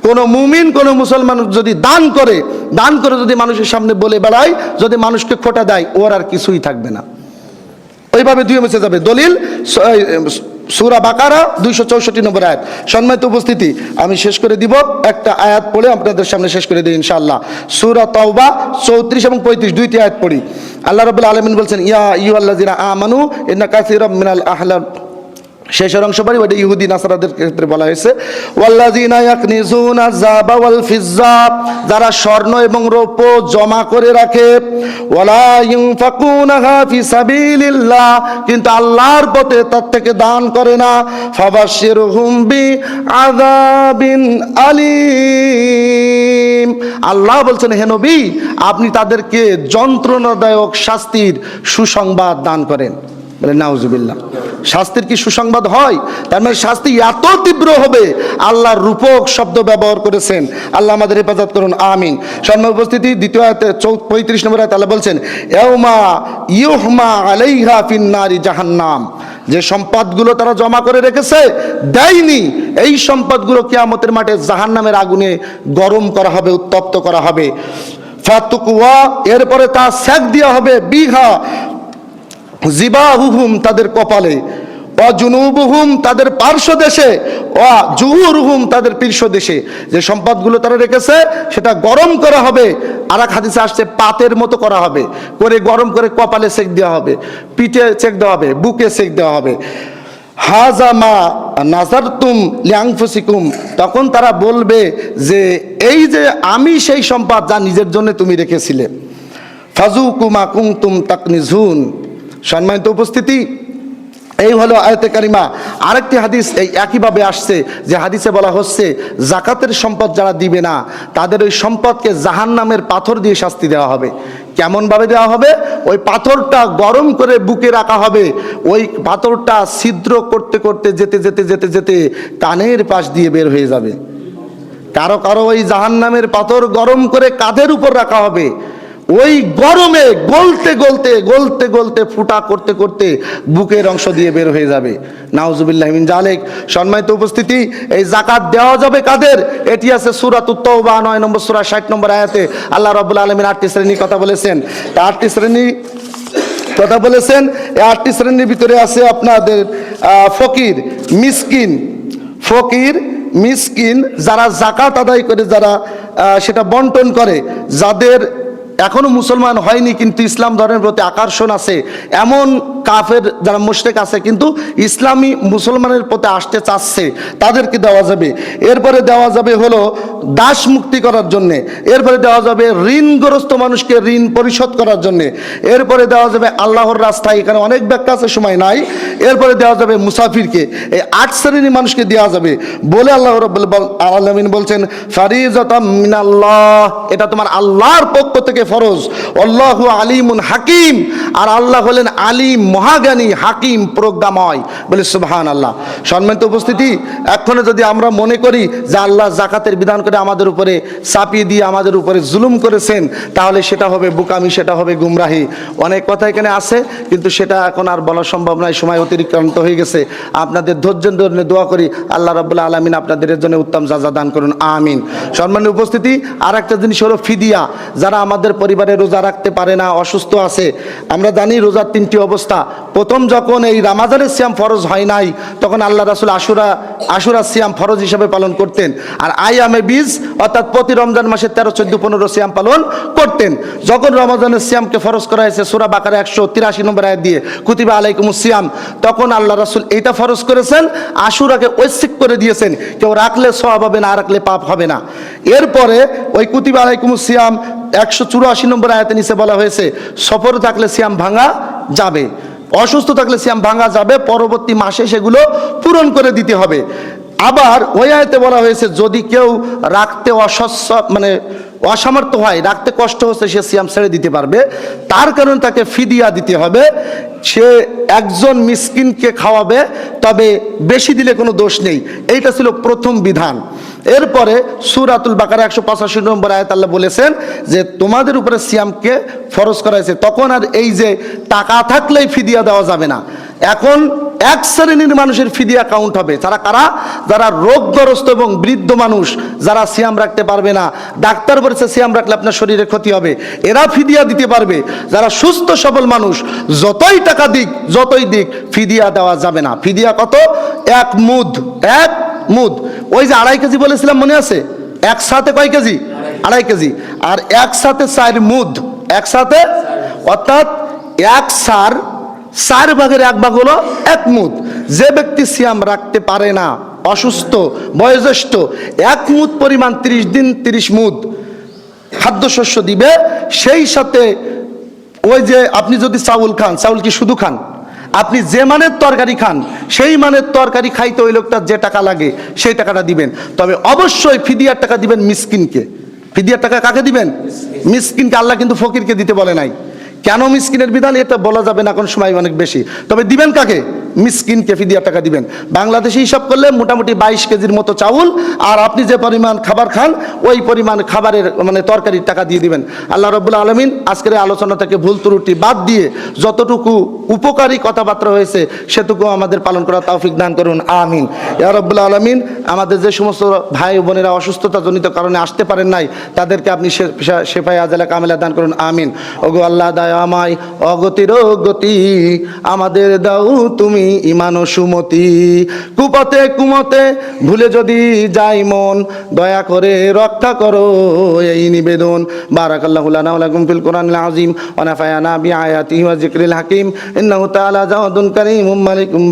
A: কোন মুমিন, কোন মুসলমান যদি দান করে যদি মানুষের সামনে বলে বেড়ায়, যদি মানুষকে খোটা দেয়, ওর আর কিছুই থাকবে না, ওইভাবে ধুয়ে মুছে যাবে। দলিল সূরা বাকারা 264 নম্বর আয়াত। সম্মানিত উপস্থিতি, আমি শেষ করে দিব, একটা আয়াত পড়ে আপনাদের সামনে শেষ করে দিই ইনশাআল্লাহ। সূরা তাওবা 34 এবং 35, 2টি আয়াত পড়ি। আল্লাহ রাব্বুল আলামিন বলছেন, ইয়া আইয়ুহাল্লাযিনা আমানু ইন্না কাসীরাম মিনাল আহলাম, শেষের অংশ পড়ি, ওটা ইহুদি নাসারাদের ক্ষেত্রে বলা হয়েছে। ওয়াল্লাযিনা ইয়াকনিজুনা যাবা ওয়াল ফিজ্জা, যারা স্বর্ণ এবং রৌপ্য জমা করে রাখে, ওয়ালা ইউনফাকুনাহা ফি সাবিলিল্লাহ, কিন্তু আল্লাহর পথে তার থেকে দান করে না, ফাবাশশিরহুম বিআযাবিন আলীম, আল্লাহ বলছেন, হে নবী, আপনি তাদেরকে যন্ত্রণাদায়ক শাস্তির সুসংবাদ দান করেন। বলে নাউজুবিল্লাহ, শাস্তির কি সুসংবাদ হয়? তার মানে শাস্তি এত তীব্র হবে। আল্লাহর রূপক শব্দ ব্যবহার করেছেন। আল্লাহ আমাদের হেফাজত করুন, আমিন। সম্মানিত উপস্থিতি, দ্বিতীয় আয়াতে 35 নম্বর আয়াতে আল্লাহ বলছেন, ইয়াউমা ইউহমা আলাইহা ফিন নারি জাহান্নাম, যে সম্পদগুলো তারা জমা করে রেখেছে, দেয়নি, এই সম্পদগুলো কিয়ামতের মাঠে জাহান্নামের আগুনে গরম করা হবে, উত্তপ্ত করা হবে। ফাতুকওয়া, এরপরে তা সেক দেওয়া হবে, বিহা জিবাহুহুম, তাদের কপালে, অজুনুবুহুম, তাদের পার্শ্ব দেশে, জুহুরুহুম, তাদের পৃষ্ঠ দেশে। যে সম্পদগুলো তারা রেখেছে সেটা গরম করা হবে। আর এক হাদিসে আসছে, পাতের মতো করা হবে, করে গরম করে কপালে সেক দেওয়া হবে, পিঠে সেক দেওয়া হবে, বুকে সেক দেওয়া হবে। হাযা মা নাযারতুম লিআনফুসিকুম, তখন তারা বলবে যে এই যে আমি সেই সম্পদ যা নিজের জন্য তুমি রেখেছিলে। ফাযুকু মা কুনতুম তাকনিজুন। সম্মানিত উপস্থিতি, এই হলো আয়াতে কারিমা। আরেকটি হাদিস এই একইভাবে আসছে, যে হাদিসে বলা হচ্ছে জাকাতের সম্পদ যারা দিবে না, তাদের ওই সম্পদকে জাহান্নামের পাথর দিয়ে শাস্তি দেওয়া হবে। কেমনভাবে দেওয়া হবে? ওই পাথরটা গরম করে বুকে রাখা হবে, ওই পাথরটা ছিদ্র করতে করতে যেতে যেতে যেতে যেতে কানের পাশ দিয়ে বের হয়ে যাবে। কারো কারো ওই জাহান্নামের পাথর গরম করে কাঁধের উপর রাখা হবে, ওই গরমে গলতে গলতে গলতে গলতে ফুটা করতে করতে বুকের অংশ দিয়ে বের হয়ে যাবে। নাউজুবিল্লাহ মিন জালিক। সম্মানিত উপস্থিতি, এই জাকাত দেওয়া যাবে কাদের? এটি আছে সূরাতুত তাওবা 9 নম্বর সূরা 60 নম্বর আয়াতে। আল্লাহ রাব্বুল আলামিন 8টি শ্রেণীর কথা বলেছেন। তা 8টি শ্রেণী কথা বলেছেন। এই 8টি শ্রেণীর ভিতরে আছে আপনাদের ফকির, মিসকিন, ফকির মিসকিন, যারা জাকাত আদায় করে, যারা সেটা বন্টন করে, যাদের এখনো মুসলমান হয়নি কিন্তু ইসলাম ধর্মের প্রতি আকর্ষণ আছে, এমন কাফের যারা মুশরিক আছে কিন্তু ইসলামী মুসলমানের প্রতি আসতে চাচ্ছে, তাদেরকে দেওয়া যাবে। এরপরে দেওয়া যাবে হলো দাস মুক্তি করার জন্যে, এরপরে দেওয়া যাবে ঋণগ্রস্ত মানুষকে ঋণ পরিশোধ করার জন্যে, এরপরে দেওয়া যাবে আল্লাহর রাস্তায়, এখানে অনেক ব্যাখ্যা আছে, সময় নাই। এরপরে দেওয়া যাবে মুসাফিরকে। এই 8 শ্রেণীর মানুষকে দেওয়া যাবে বলে আল্লাহ রাব্বুল আলামিন বলছেন, ফারিজাতাম মিনাল্লাহ, এটা তোমার আল্লাহর পক্ষ থেকে ফরজ। আল্লাহু আলিমুন হাকিম, আর আল্লাহ হলেন আলিম, মহাজ্ঞানী, হাকিম, প্রজ্ঞাময়। বলে সুবহানাল্লাহ। সম্মানিত উপস্থিতি, এখনো যদি আমরা মনে করি যে আল্লাহ জাকাতের বিধান করে আমাদের উপরে চাপিয়ে দিয়ে আমাদের উপরে জুলুম করেছেন, তাহলে সেটা হবে বোকামি, সেটা হবে গুমরাহি। অনেক কথা এখানে আছে, কিন্তু সেটা এখন আর বলা সম্ভব নয়, সময় অতিক্রান্ত হয়ে গেছে। আপনাদের ধৈর্যের জন্য দোয়া করি, আল্লাহ রাব্বুল আলামিন আপনাদের জন্য উত্তম জাযা দান করুন, আমিন। সম্মানীয় উপস্থিতি, আর একটা জিনিস হলো ফিদিয়া। যারা আমাদের পরিবারে রোজা রাখতে পারে না, অসুস্থ আছে, আমরা জানি রোজার তিনটি অবস্থা। প্রথম যখন এই রমাজানের সিয়াম ফরজ হয় নাই, তখন আল্লাহ রাসূল আশুরা সিয়াম ফরজ হিসেবে পালন করতেন, আর আইয়ামে বীজ অর্থাৎ প্রতি রমজান মাসে 13, 14, 15 সিয়াম পালন করতেন। যখন রমজানের সিয়ামকে ফরজ করা হয়েছে সূরা বাকারা 183 নম্বর আয়াত দিয়ে, কুতিবা আলাইকুমুস সিয়াম, তখন আল্লাহ রাসূল এইটা ফরজ করেছেন, আশুরাকে ঐচ্ছিক করে দিয়েছেন। কেউ রাখলে সওয়াব হবে, না রাখলে পাপ হবে না। এরপরে ওই কুতিবা আলাইকুমুস সিয়াম 184 নম্বর আয়াতে নিচে বলা হয়েছে, সফর থাকলে সিয়াম ভাঙা যাবে, অসুস্থ থাকলে সিয়াম ভাঙা যাবে, পরবর্তী মাসে সেগুলো পূরণ করে দিতে হবে। আবার ওই আয়াতে বলা হয়েছে, যদি কেউ রাখতে অসামর্থ্য হয়, রাখতে কষ্ট হচ্ছে, সে সিয়াম ছেড়ে দিতে পারবে, তার কারণে তাকে ফিদিয়া দিতে হবে। সে একজন মিসকিনকে খাওয়াবে, তবে বেশি দিলে কোনো দোষ নেই। এইটা ছিল প্রথম বিধান। এরপরে সূরাতুল বাকারা 185 নম্বর আয়াত আল্লাহ বলেছেন যে তোমাদের উপরে সিয়ামকে ফরজ করা হয়েছে। তখন আর এই যে টাকা থাকলেই ফিদিয়া দেওয়া যাবে না, এখন এক শ্রেণীর মানুষের ফিদিয়া কাউন্ট হবে। তারা কারা? যারা রোগগ্রস্ত এবং বৃদ্ধ মানুষ, যারা সিয়াম রাখতে পারবে না, ডাক্তার বলেছে সিয়াম রাখলে আপনার শরীরে ক্ষতি হবে, এরা ফিদিয়া দিতে পারবে। যারা সুস্থ সবল মানুষ, যতই টাকা দিক, যতই দিক, ফিদিয়া দেওয়া যাবে না। ফিদিয়া কত? 1 মুদ। 1 মুদ, ওই যে 2.5 কেজি বলেছিলাম, মনে আছে? একসাথে কয় কেজি? 2.5 কেজি। আর একসাথে 4 মুদ, একসাথে, অর্থাৎ 1 সার 4 ভাগের 1 ভাগ হলো 1 মুদ। যে ব্যক্তি সিয়াম রাখতে পারে না, অসুস্থ, বয়োজ্যেষ্ঠ, 1 মুদ পরিমাণ 30 দিন 30 মুদ খাদ্যশস্য দিবে। সেই সাথে ওই যে আপনি যদি চাউল খান, চাউল কি শুধু খান? আপনি যে মানের তরকারি খান, সেই মানের তরকারি খাইতে ওই লোকটার যে টাকা লাগে সেই টাকাটা দিবেন। তবে অবশ্যই ফিদিয়ার টাকা দিবেন মিসকিনকে। ফিদিয়ার টাকা কাকে দিবেন? মিসকিনকে। আল্লাহ কিন্তু ফকিরকে দিতে বলে নাই। কেন মিসকিনের বিধান এটা বলা যাবে না, এখন সময় অনেক বেশি। তবে দিবেন কাকে? মিসকিনকে ফিদিয়ার টাকা দিবেন। বাংলাদেশে হিসাব করলে মোটামুটি 22 কেজির মতো চাউল, আর আপনি যে পরিমাণ খাবার খান ওই পরিমাণ খাবারের তরকারির টাকা দিয়ে দিবেন। আল্লাহ রাব্বুল আলামিন আজকের আলোচনা থেকে ভুল ত্রুটি বাদ দিয়ে যতটুকু উপকারী কথাবার্তা হয়েছে সেটুকু আমাদের পালন করার তৌফিক দান করুন, আমিন। ইয়া রাব্বুল আলামিন, আমাদের যে সমস্ত ভাই বোনেরা অসুস্থতাজনিত কারণে আসতে পারেন নাই, তাদেরকে আপনি শেফায়ে আজলা কামেলা দান করুন, আমিন। ওগো আল্লাহ, দয়াময় অগতির গতি, আমাদের দাও তুমি ইমান ও সুমতি। কুপথে কুমতে ভুলে যদি যাই মন, দয়া করে রক্ষা করো এই নিবেদন। বারাকাল্লাহু লানা ওয়া লাকুম ফিল কোরআনিল আযীম ওয়া নাফা'না বিআয়াতিহি ওয়া যিকরিল হাকীম। ইন্নাহু তাআলা জাওয়াদুন কারীমুম মালিকুম।